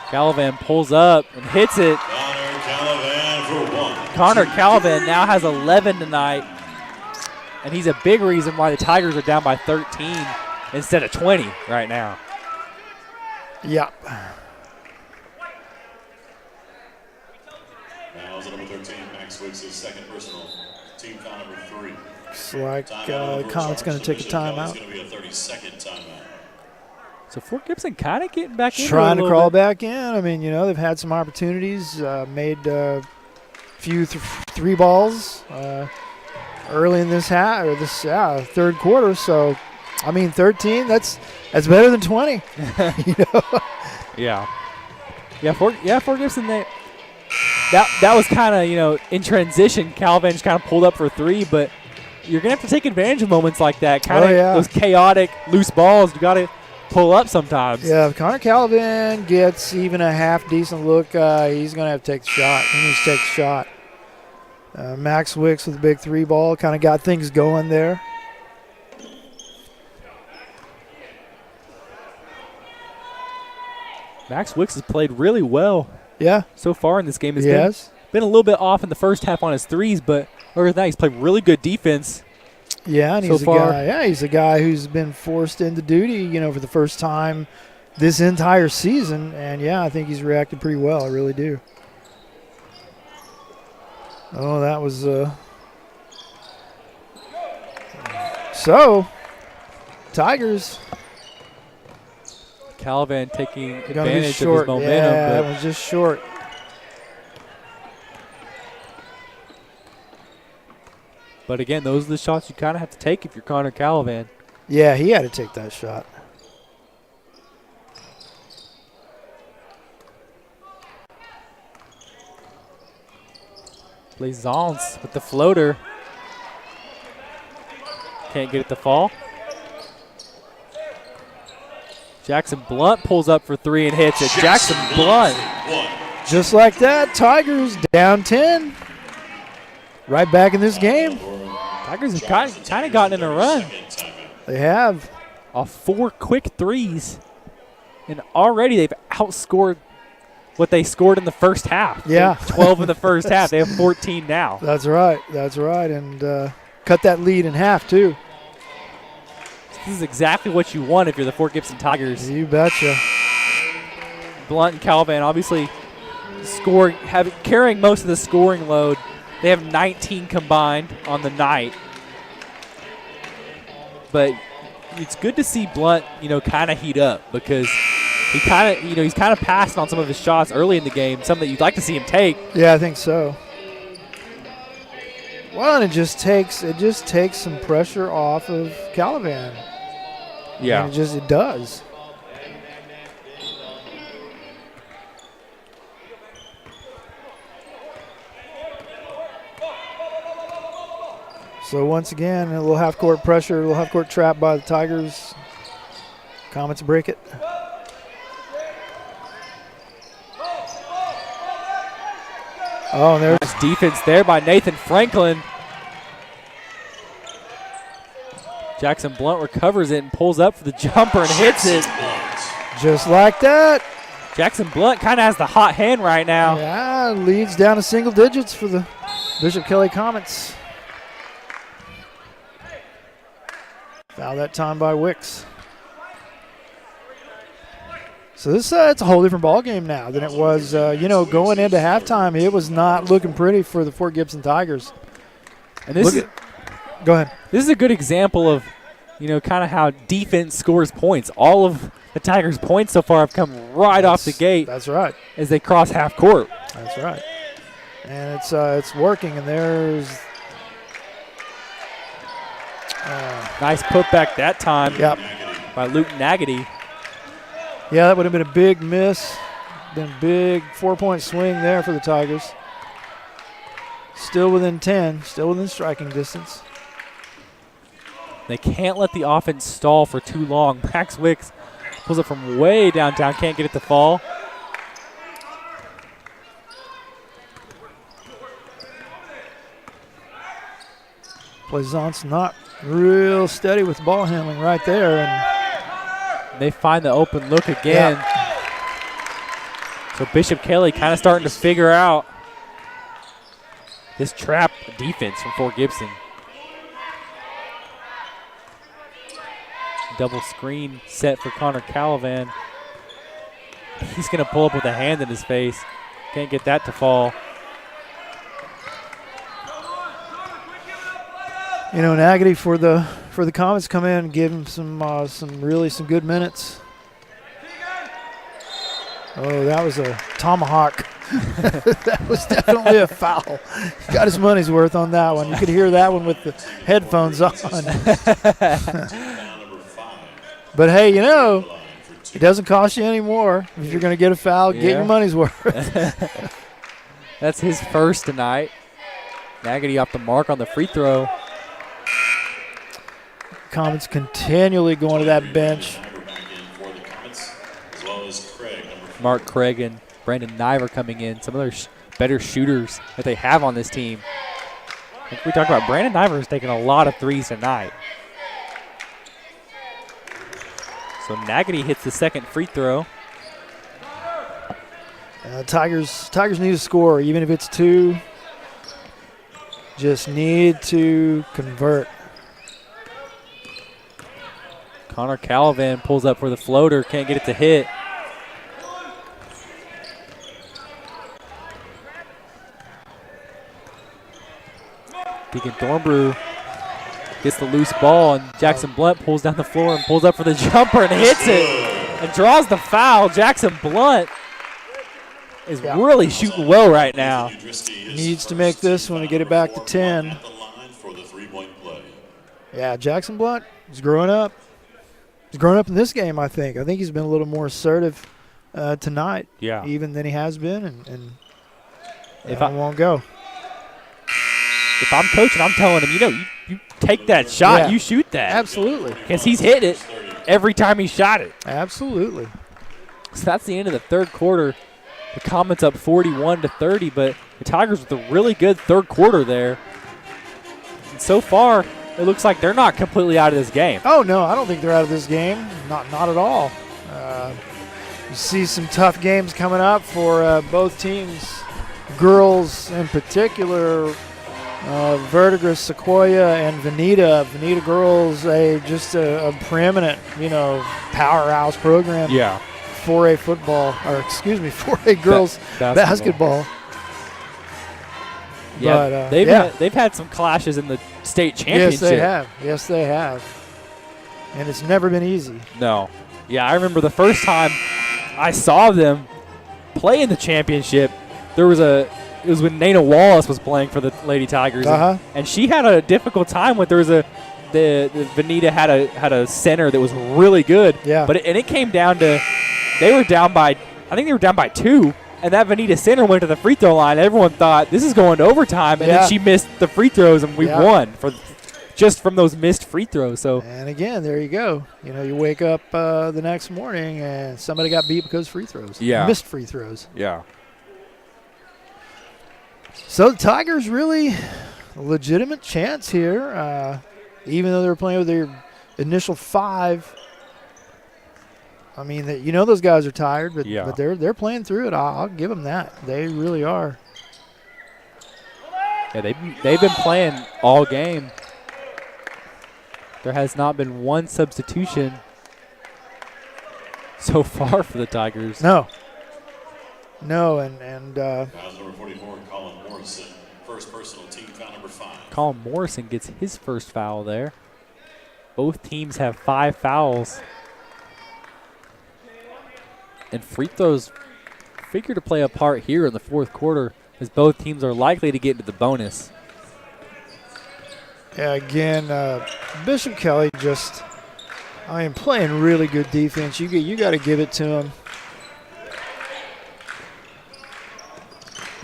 Calivan pulls up and hits it. Connor Calivan for 1. Connor Calivan now has 11 tonight, and he's a big reason why the Tigers are down by 13 instead of 20 right now. Yeah. Fouls at number 13, Max Wicks' second personal. Team foul number 3. Looks like Comets going to take a timeout. It's going to be a 30-second timeout. So Fort Gibson kind of getting back in. Trying to crawl back in. I mean, you know, they've had some opportunities, made a few 3 balls early in this third quarter. So, I mean, 13, that's better than 20. You know? Yeah. Fort Gibson, that was kind of, you know, in transition. Calvin just kind of pulled up for 3, but you're going to have to take advantage of moments like that. Kind of those chaotic, loose balls. You got to pull up sometimes. Yeah, if Connor Calivan gets even a half-decent look, he's going to have to take the shot. He needs to take the shot. Max Wicks with a big 3 ball kind of got things going there. Max Wicks has played really well. Yeah. So far in this game. Yes. Been a little bit off in the first half on his threes, but other than that, he's played really good defense. Yeah, and he's a guy who's been forced into duty, for the first time this entire season. And, yeah, I think he's reacted pretty well. I really do. Oh, that was so Tigers. Calivan taking advantage of his momentum. Yeah, it was just short. But again, those are the shots you kind of have to take if you're Connor Calivan. Yeah, he had to take that shot. Plaisance with the floater. Can't get it to fall. Jackson Blunt pulls up for 3 and hits it. Jackson Blunt. Just like that, Tigers down 10. Right back in this game. Tigers have kind of gotten in a run. They have. Off 4 quick threes. And already they've outscored what they scored in the first half. Yeah. 12 in the first half. They have 14 now. That's right. That's right. And cut that lead in half, too. This is exactly what you want if you're the Fort Gibson Tigers. You betcha. Blunt and Calvin obviously carrying most of the scoring load. They have 19 combined on the night. But it's good to see Blunt, kind of heat up because he he's kind of passing on some of his shots early in the game, some that you'd like to see him take. Yeah, I think so. Well, and it just takes some pressure off of Calivan. Yeah. And it does. So once again, a little half-court pressure, a little half-court trap by the Tigers. Comets break it. Oh, and there's nice defense there by Nathan Franklin. Jackson Blunt recovers it and pulls up for the jumper and hits it. Just like that. Jackson Blunt kind of has the hot hand right now. Yeah, leads down to single digits for the Bishop Kelly Comets. Foul that time by Wicks. So this it's a whole different ball game now than it was, going into halftime. It was not looking pretty for the Fort Gibson Tigers. And this go ahead. This is a good example of, kind of how defense scores points. All of the Tigers' points so far have come off the gate. That's right. As they cross half court. That's right. And it's working. And there's nice putback that time. Yep. By Luke Nagady. Yeah, that would have been a big miss. Been a big 4-point swing there for the Tigers. Still within 10, still within striking distance. They can't let the offense stall for too long. Max Wicks pulls it from way downtown, can't get it to fall. Plaisance not real steady with ball handling right there. And they find the open look again. Yeah. So Bishop Kelly kind of starting to figure out this trap defense from Fort Gibson. Double screen set for Connor Calivan. He's going to pull up with a hand in his face. Can't get that to fall. Nagady for the Comets come in and give him some good minutes. Oh, that was a tomahawk. That was definitely a foul. He got his money's worth on that one. You could hear that one with the headphones on. But hey, it doesn't cost you any more. If you're going to get a foul, get your money's worth. That's his first tonight. Nagady off the mark on the free throw. Comets continually going to that bench. Comets, as well as Craig, number 4. Mark Craig and Brandon Niver coming in, some of their better shooters that they have on this team. Like we talked about, Brandon Niver has taken a lot of threes tonight. So Nagany hits the second free throw. Tigers need to score, even if it's 2. Just need to convert. Connor Calavan pulls up for the floater, can't get it to hit. Deacon Thornbrew gets the loose ball, and Jackson Blunt pulls down the floor and pulls up for the jumper and hits it and draws the foul. Jackson Blunt is really shooting well right now. Needs to make this one to get it back to 10. Yeah, Jackson Blunt is growing up. He's grown up in this game, I think. I think he's been a little more assertive tonight, even than he has been, and if I won't go. If I'm coaching, I'm telling him, you take that shot, you shoot that. Absolutely. Because he's hit it every time he shot it. Absolutely. So that's the end of the third quarter. The Comets up 41-30, but the Tigers with a really good third quarter there. And so far, it looks like they're not completely out of this game. Oh, no, I don't think they're out of this game. Not at all. You see some tough games coming up for both teams. Girls in particular, Verdigris, Sequoia, and Veneta. Veneta girls, just a preeminent, powerhouse program. Yeah. 4A football, or excuse me, 4A girls basketball. Yeah, but, they've had some clashes in the state championship. Yes, they have. And it's never been easy. No. Yeah, I remember the first time I saw them play in the championship, it was when Nana Wallace was playing for the Lady Tigers, and she had a difficult time with. The Veneta had a center that was really good. Yeah. But it came down to they were down by 2, and that Veneta center went to the free throw line. Everyone thought this is going to overtime, and then she missed the free throws, and we won just from those missed free throws. So and again, there you go. You wake up the next morning and somebody got beat because free throws. Yeah. Missed free throws. Yeah. So the Tigers really a legitimate chance here, even though they were playing with their initial 5. I mean, those guys are tired, but they're playing through it. I'll give them that. They really are. Yeah, they've been playing all game. There has not been one substitution so far for the Tigers. No, and number 44, Colin Morrison, first personal team foul number 5. Colin Morrison gets his first foul there. Both teams have 5 fouls. And free throws figure to play a part here in the fourth quarter, as both teams are likely to get into the bonus. Yeah, again, Bishop Kelly playing really good defense. You got to give it to him.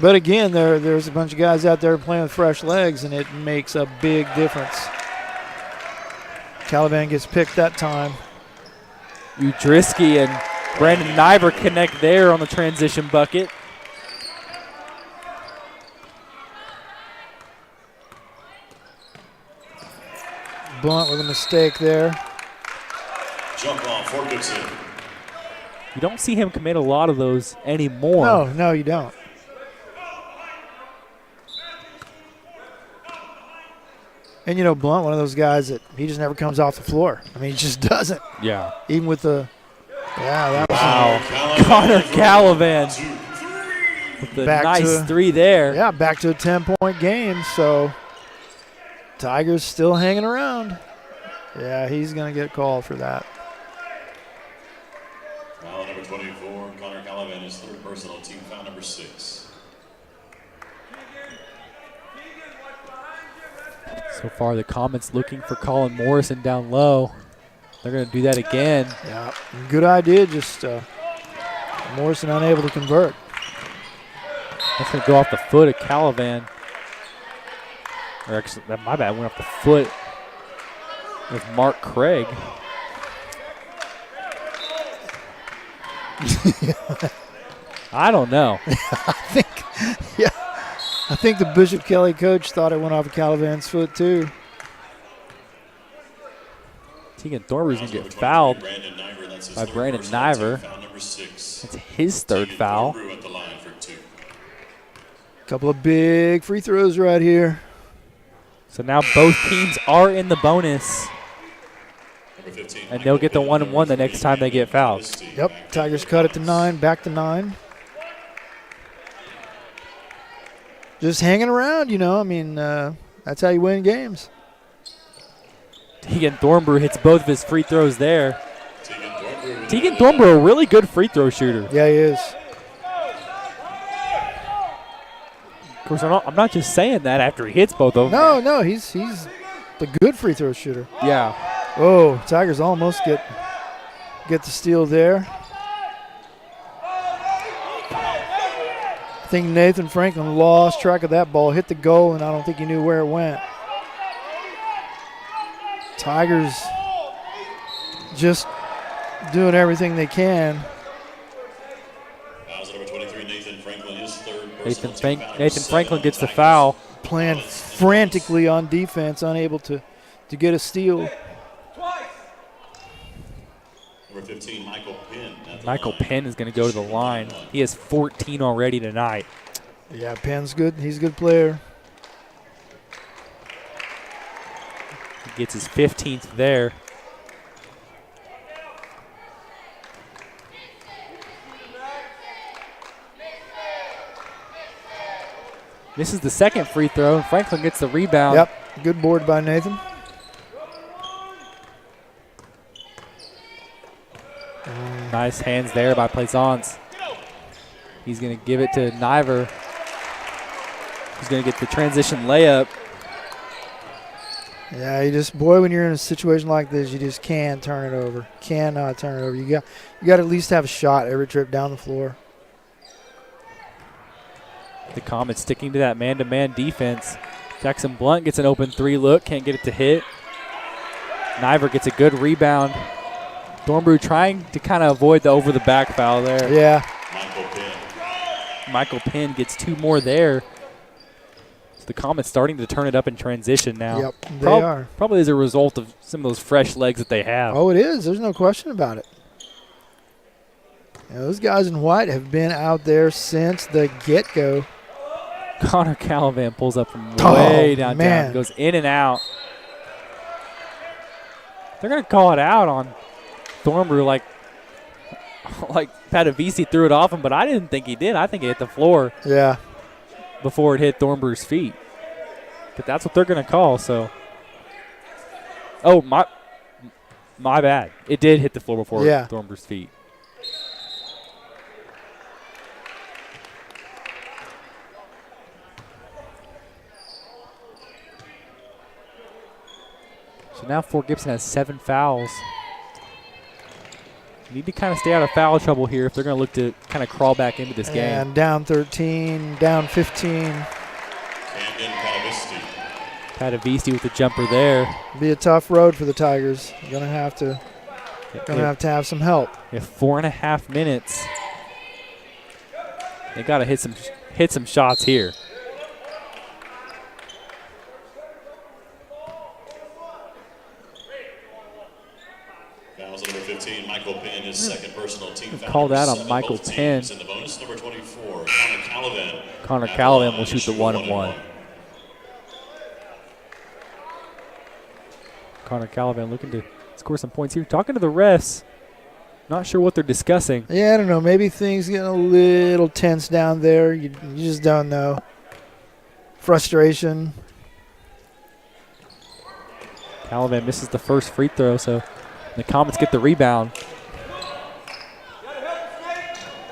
But again, there's a bunch of guys out there playing with fresh legs, and it makes a big difference. Calavan gets picked that time. Udrisky and Brandon Niver connect there on the transition bucket. Blunt with a mistake there. Jump off for Gibson. You don't see him commit a lot of those anymore. No, you don't. And, Blunt, one of those guys that he just never comes off the floor. I mean, he just doesn't. Yeah. Even with the – that was – wow. Connor Calavan with the nice 3 there. Yeah, back to a 10-point game. So, Tigers still hanging around. Yeah, he's going to get called for that. Foul number 24, Connor Calavan, his 3rd personal team foul number 6. So far, the Comets looking for Colin Morrison down low. They're going to do that again. Yeah, good idea. Just Morrison unable to convert. That's going to go off the foot of Calavan. Or actually, my bad, went off the foot of Mark Craig. I don't know. I think the Bishop Kelly coach thought it went off of Calavan's foot too. Tegan Thornberry's going to get fouled by Brandon Niver. That's his third foul. Couple of big free throws right here. So now both teams are in the bonus. And they'll get the 1-1 the next time they get fouled. Yep, Tigers cut it to 9, back to 9. Just hanging around, you know. I mean, that's how you win games. Tegan Thornbrew hits both of his free throws there. Tegan Thornbrew, a really good free throw shooter. Yeah, he is. Of course, I'm not just saying that after he hits both of them. No, he's a good free throw shooter. Yeah. Oh, Tigers almost get the steal there. I think Nathan Franklin lost track of that ball, hit the goal, and I don't think he knew where it went. Tigers just doing everything they can. Nathan Franklin gets the foul. Playing frantically on defense, unable to get a steal. Number 15, Michael Penn. Michael Penn is going to go to the line. He has 14 already tonight. Yeah, Penn's good. He's a good player. He gets his 15th there. This is the second free throw, and Franklin gets the rebound. Yep, good board by Nathan. Nice hands there by Plaisance. He's going to give it to Niver. He's going to get the transition layup. Yeah, when you're in a situation like this, you just can't turn it over. Cannot turn it over. You got to at least have a shot every trip down the floor. The Comets sticking to that man-to-man defense. Jackson Blunt gets an open three look, can't get it to hit. Niver gets a good rebound. Thornbrew trying to kind of avoid the over-the-back foul there. Yeah. Michael Penn gets two more there. So the Comets starting to turn it up in transition now. Yep, they are. Probably as a result of some of those fresh legs that they have. Oh, it is. There's no question about it. Those guys in white have been out there since the get-go. Connor Calavan pulls up from way downtown, goes in and out. They're going to call it out on Thornbrew like Padavisi threw it off him, but I didn't think he did. I think it hit the floor. Yeah. Before it hit Thornbrew's feet. But that's what they're going to call, so. Oh, my bad. It did hit the floor before Thornbrew's feet. So now Fort Gibson has 7 fouls. Need to kind of stay out of foul trouble here if they're going to look to kind of crawl back into this game. And down 13, down 15. Padavisi with the jumper there. Be a tough road for the Tigers. You're gonna have to have some help. Yeah, 4.5 minutes. They got to hit some shots here. Fouls number 15, Michael Penn, his second personal team foul. Called out on Michael Penn. In the bonus, number 24, Connor Calavan will shoot the 1-1. Connor Calavan looking to score some points here. Talking to the refs. Not sure what they're discussing. Yeah, I don't know. Maybe things getting a little tense down there. You just don't know. Frustration. Calavan misses the first free throw, so the Comets get the rebound.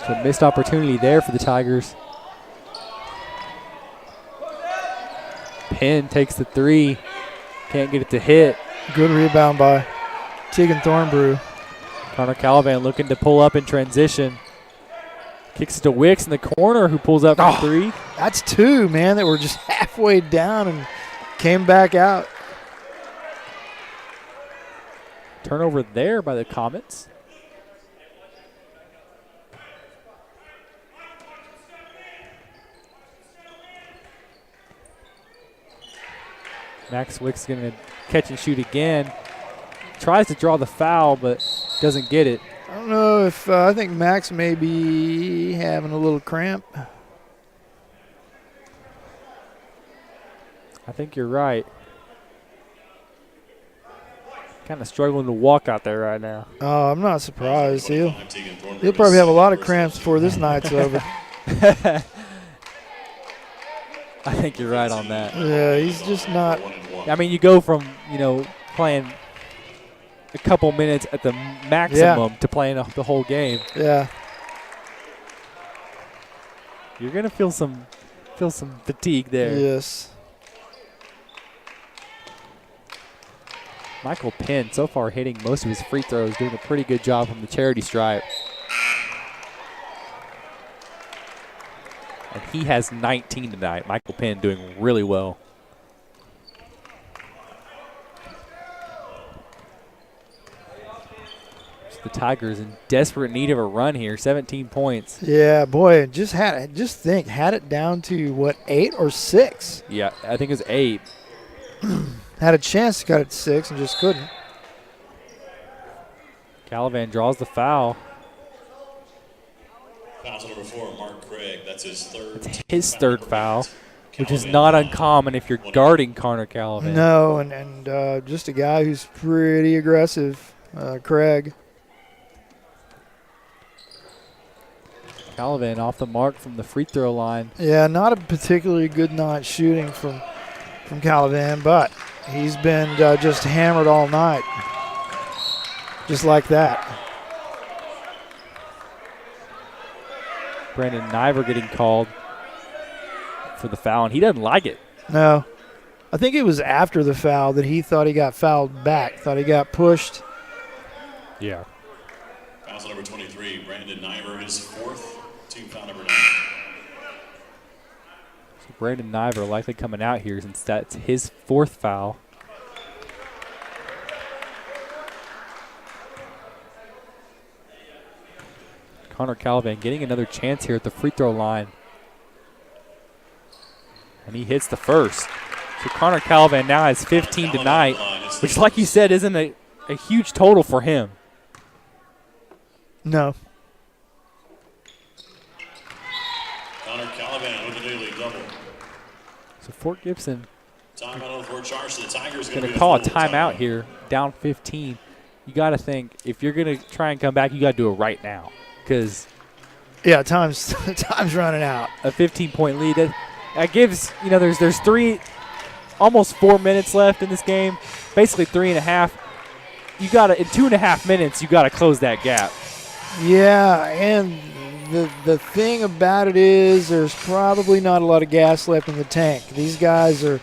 So missed opportunity there for the Tigers. Penn takes the three. Can't get it to hit. Good rebound by Tegan Thornbrew. Connor Calavan looking to pull up in transition. Kicks it to Wicks in the corner, who pulls up from three. That's two, man, that were just halfway down and came back out. Turnover there by the Comets. Max Wick's going to catch and shoot again. Tries to draw the foul, but doesn't get it. I don't know if I think Max may be having a little cramp. I think you're right. Kind of struggling to walk out there right now. Oh, I'm not surprised. He'll probably have a lot of cramps before this night's over. I think you're right on that. Yeah, he's just not. I mean, you go from, playing a couple minutes at the maximum to playing the whole game. Yeah. You're going to feel some fatigue there. Yes. Michael Penn so far hitting most of his free throws, doing a pretty good job from the charity stripe. And he has 19 tonight. Michael Penn doing really well. The Tigers in desperate need of a run here. 17 points. Yeah, boy, just had it down to what, 8 or 6? Yeah, I think it was 8. Had a chance to cut it to 6 and just couldn't. Calavan draws the foul. Foul number 4, Mark Craig. That's his third. It's his third foul, which is not uncommon if you're guarding Connor Calavan. No, and just a guy who's pretty aggressive, Craig. Calavan off the mark from the free throw line. Yeah, not a particularly good night shooting from Calavan, but he's been just hammered all night. Just like that. Brandon Niver getting called for the foul, and he doesn't like it. No. I think it was after the foul that he thought he got fouled back, thought he got pushed. Yeah. Foul number 23, Brandon Niver, his 4th, team foul number 9. So Brandon Niver likely coming out here since that's his 4th foul. Connor Calavan getting another chance here at the free throw line. And he hits the first. So Connor Calavan now has 15 tonight, which, like you said, isn't a huge total for him. No. Connor Calavan with a daily double. So Fort Gibson Timeout on Fort Charles. The Tigers going to call a timeout here, down 15. You got to think, if you're going to try and come back, you got to do it right now. Because time's running out. A 15-point lead. That gives, there's almost 4 minutes left in this game. Basically 3.5. You got to, in 2.5 minutes, you got to close that gap. Yeah, and the thing about it is there's probably not a lot of gas left in the tank. These guys are,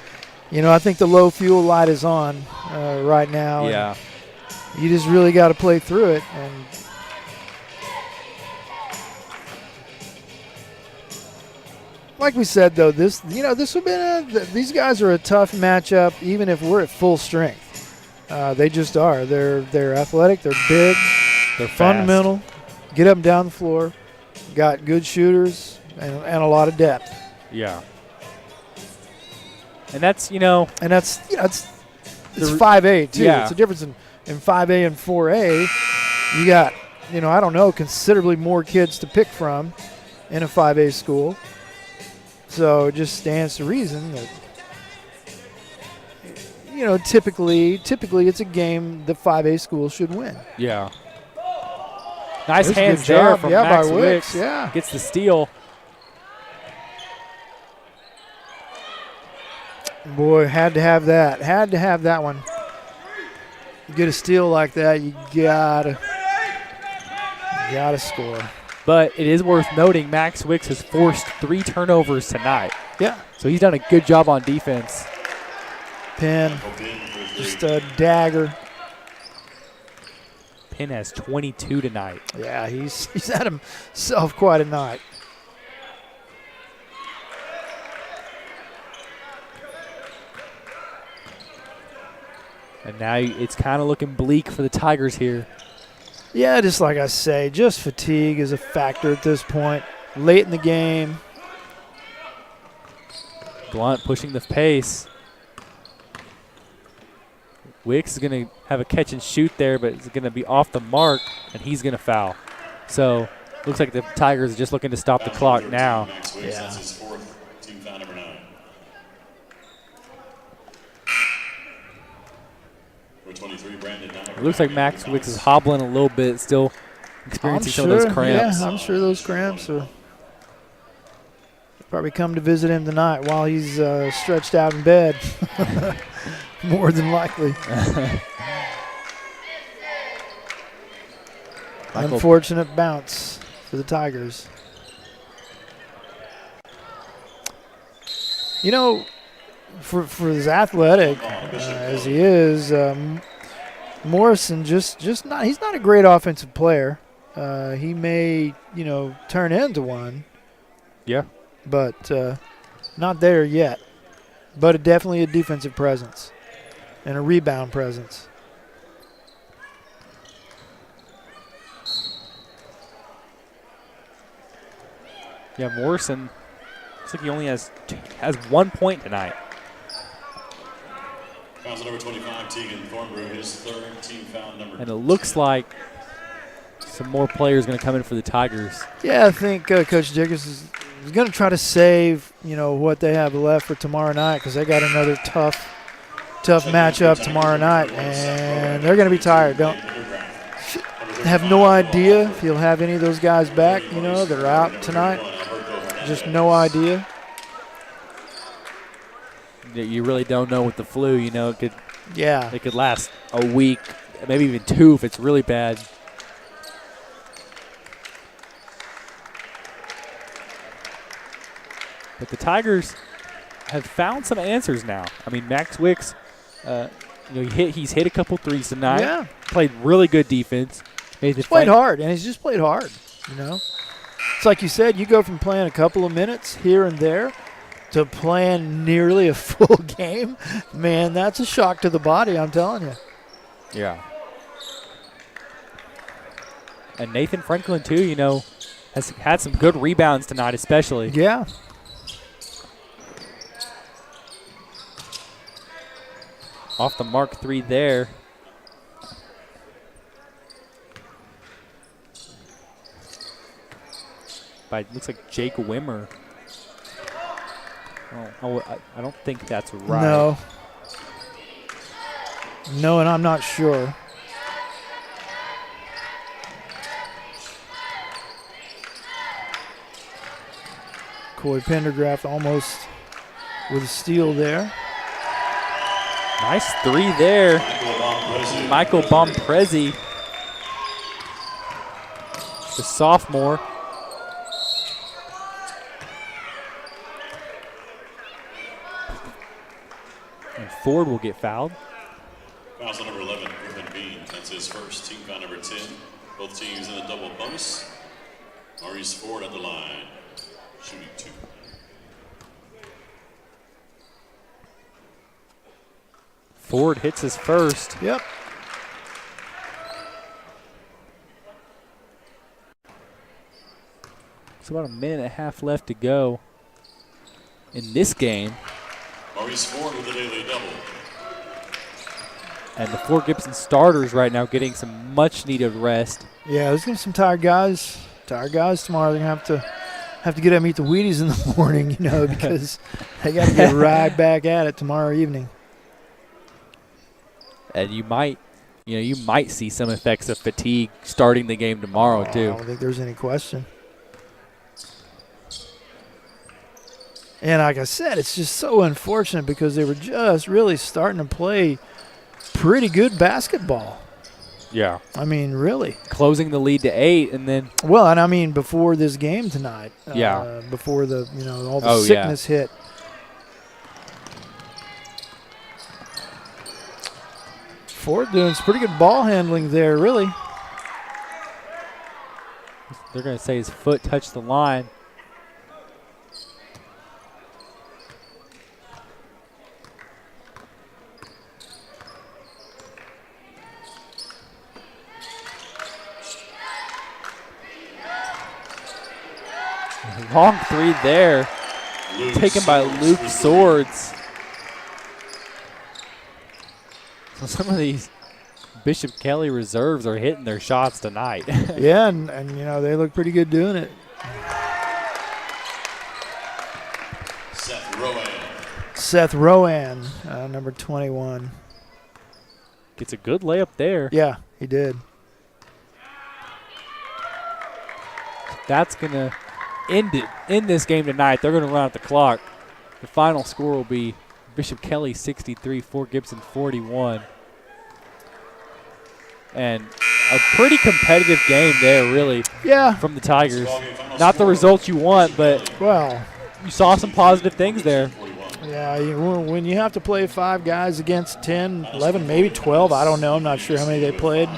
I think the low fuel light is on right now. Yeah. You just really got to play through it. And like we said, though, this would be these guys are a tough matchup, even if we're at full strength. They just are. They're athletic. They're big. They're fundamental. Get up and down the floor. Got good shooters and a lot of depth. Yeah. And that's it's 5A too. Yeah. It's a difference in 5A and 4A. You got I don't know, considerably more kids to pick from in a 5A school. So it just stands to reason that typically it's a game the 5A school should win. Yeah. Nice That's hands there from Max by Wicks. Yeah. Gets the steal. Boy, had to have that. Had to have that one. You get a steal like that, you gotta score. But it is worth noting Max Wicks has forced 3 turnovers tonight. Yeah. So he's done a good job on defense. Penn, just a dagger. Penn has 22 tonight. Yeah, he's had himself quite a night. And now it's kind of looking bleak for the Tigers here. Yeah, just like I say, just fatigue is a factor at this point. Late in the game. Blunt pushing the pace. Wicks is going to have a catch and shoot there, but it's going to be off the mark, and he's going to foul. So looks like the Tigers are just looking to stop the clock now. Yeah. That's his fourth team foul number 9. Number 23, Brandon. It looks like Max Wicks is hobbling a little bit, still experiencing some of those cramps. Yeah, I'm sure those cramps are probably come to visit him tonight while he's stretched out in bed. More than likely. Unfortunate bounce for the Tigers. You know, for as athletic as he is, Morrison just not. He's not a great offensive player. He may, turn into one. Yeah. But not there yet. But definitely a defensive presence and a rebound presence. Yeah, Morrison looks like he only has 1 point tonight. Fouls number 25, Tegan Thornbrew, his third team foul number. And it looks like some more players going to come in for the Tigers. Yeah, I think Coach Diggers is going to try to save, what they have left for tomorrow night because they got another tough matchup tomorrow night, and they're going to be tired. Have no idea if he'll have any of those guys back. They're out tonight. Just no idea. You really don't know with the flu. It could last a week, maybe even 2 if it's really bad. But the Tigers have found some answers now. I mean, Max Wicks, he's hit a couple threes tonight. Yeah. Played really good defense. He's played hard, and he's just played hard, It's like you said, you go from playing a couple of minutes here and there to playing nearly a full game. Man, that's a shock to the body, I'm telling you. Yeah. And Nathan Franklin, too, has had some good rebounds tonight especially. Yeah. Off the mark 3 there. Looks like Jake Wimmer. I don't think that's right. No, and I'm not sure. Coy Pendergraft almost with a steal there. Nice 3 there. Michael Bomprezi, the sophomore. And Ford will get fouled. Fouls on number 11, Griffin Bean. That's his first team foul number 10. Both teams in a double bonus. Maurice Ford at the line, shooting 2. Ford hits his first. Yep. It's about a minute and a half left to go in this game. Maurice Ford with a daily double. And the Fort Gibson starters right now getting some much-needed rest. Yeah, there's going to be some tired guys. Tired guys tomorrow. They're going to have to get up and eat the Wheaties in the morning, because they got to get right back at it tomorrow evening. And you might see some effects of fatigue starting the game tomorrow too. I don't think there's any question. And like I said, it's just so unfortunate because they were just really starting to play pretty good basketball. Yeah. I mean, really. Closing the lead to 8 and then. Well, and I mean before this game tonight. Yeah. Before the, all the sickness hit. Ford doing some pretty good ball handling there, really. They're going to say his foot touched the line. Long 3 there, taken by Luke Swords. Some of these Bishop Kelly reserves are hitting their shots tonight. Yeah, and you know, they look pretty good doing it. Seth Rowan, number 21. Gets a good layup there. Yeah, he did. That's going to end this game tonight. They're going to run out the clock. The final score will be Bishop Kelly 63, Fort Gibson 41. And a pretty competitive game there, really, from the Tigers. Not the results you want, but well, you saw some positive things there. Yeah, when you have to play 5 guys against 10, 11, maybe 12, I don't know. I'm not sure how many they played.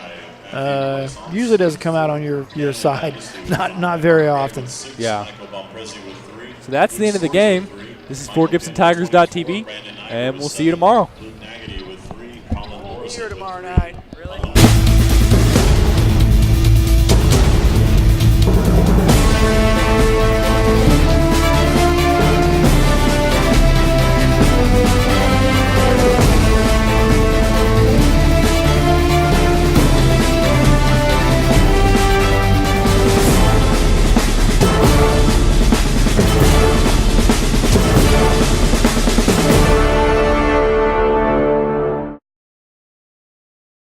Usually doesn't come out on your side. Not very often. Yeah. So that's the end of the game. This is FortGibsonTigers.tv, and we'll see you tomorrow. Here tomorrow night. Really?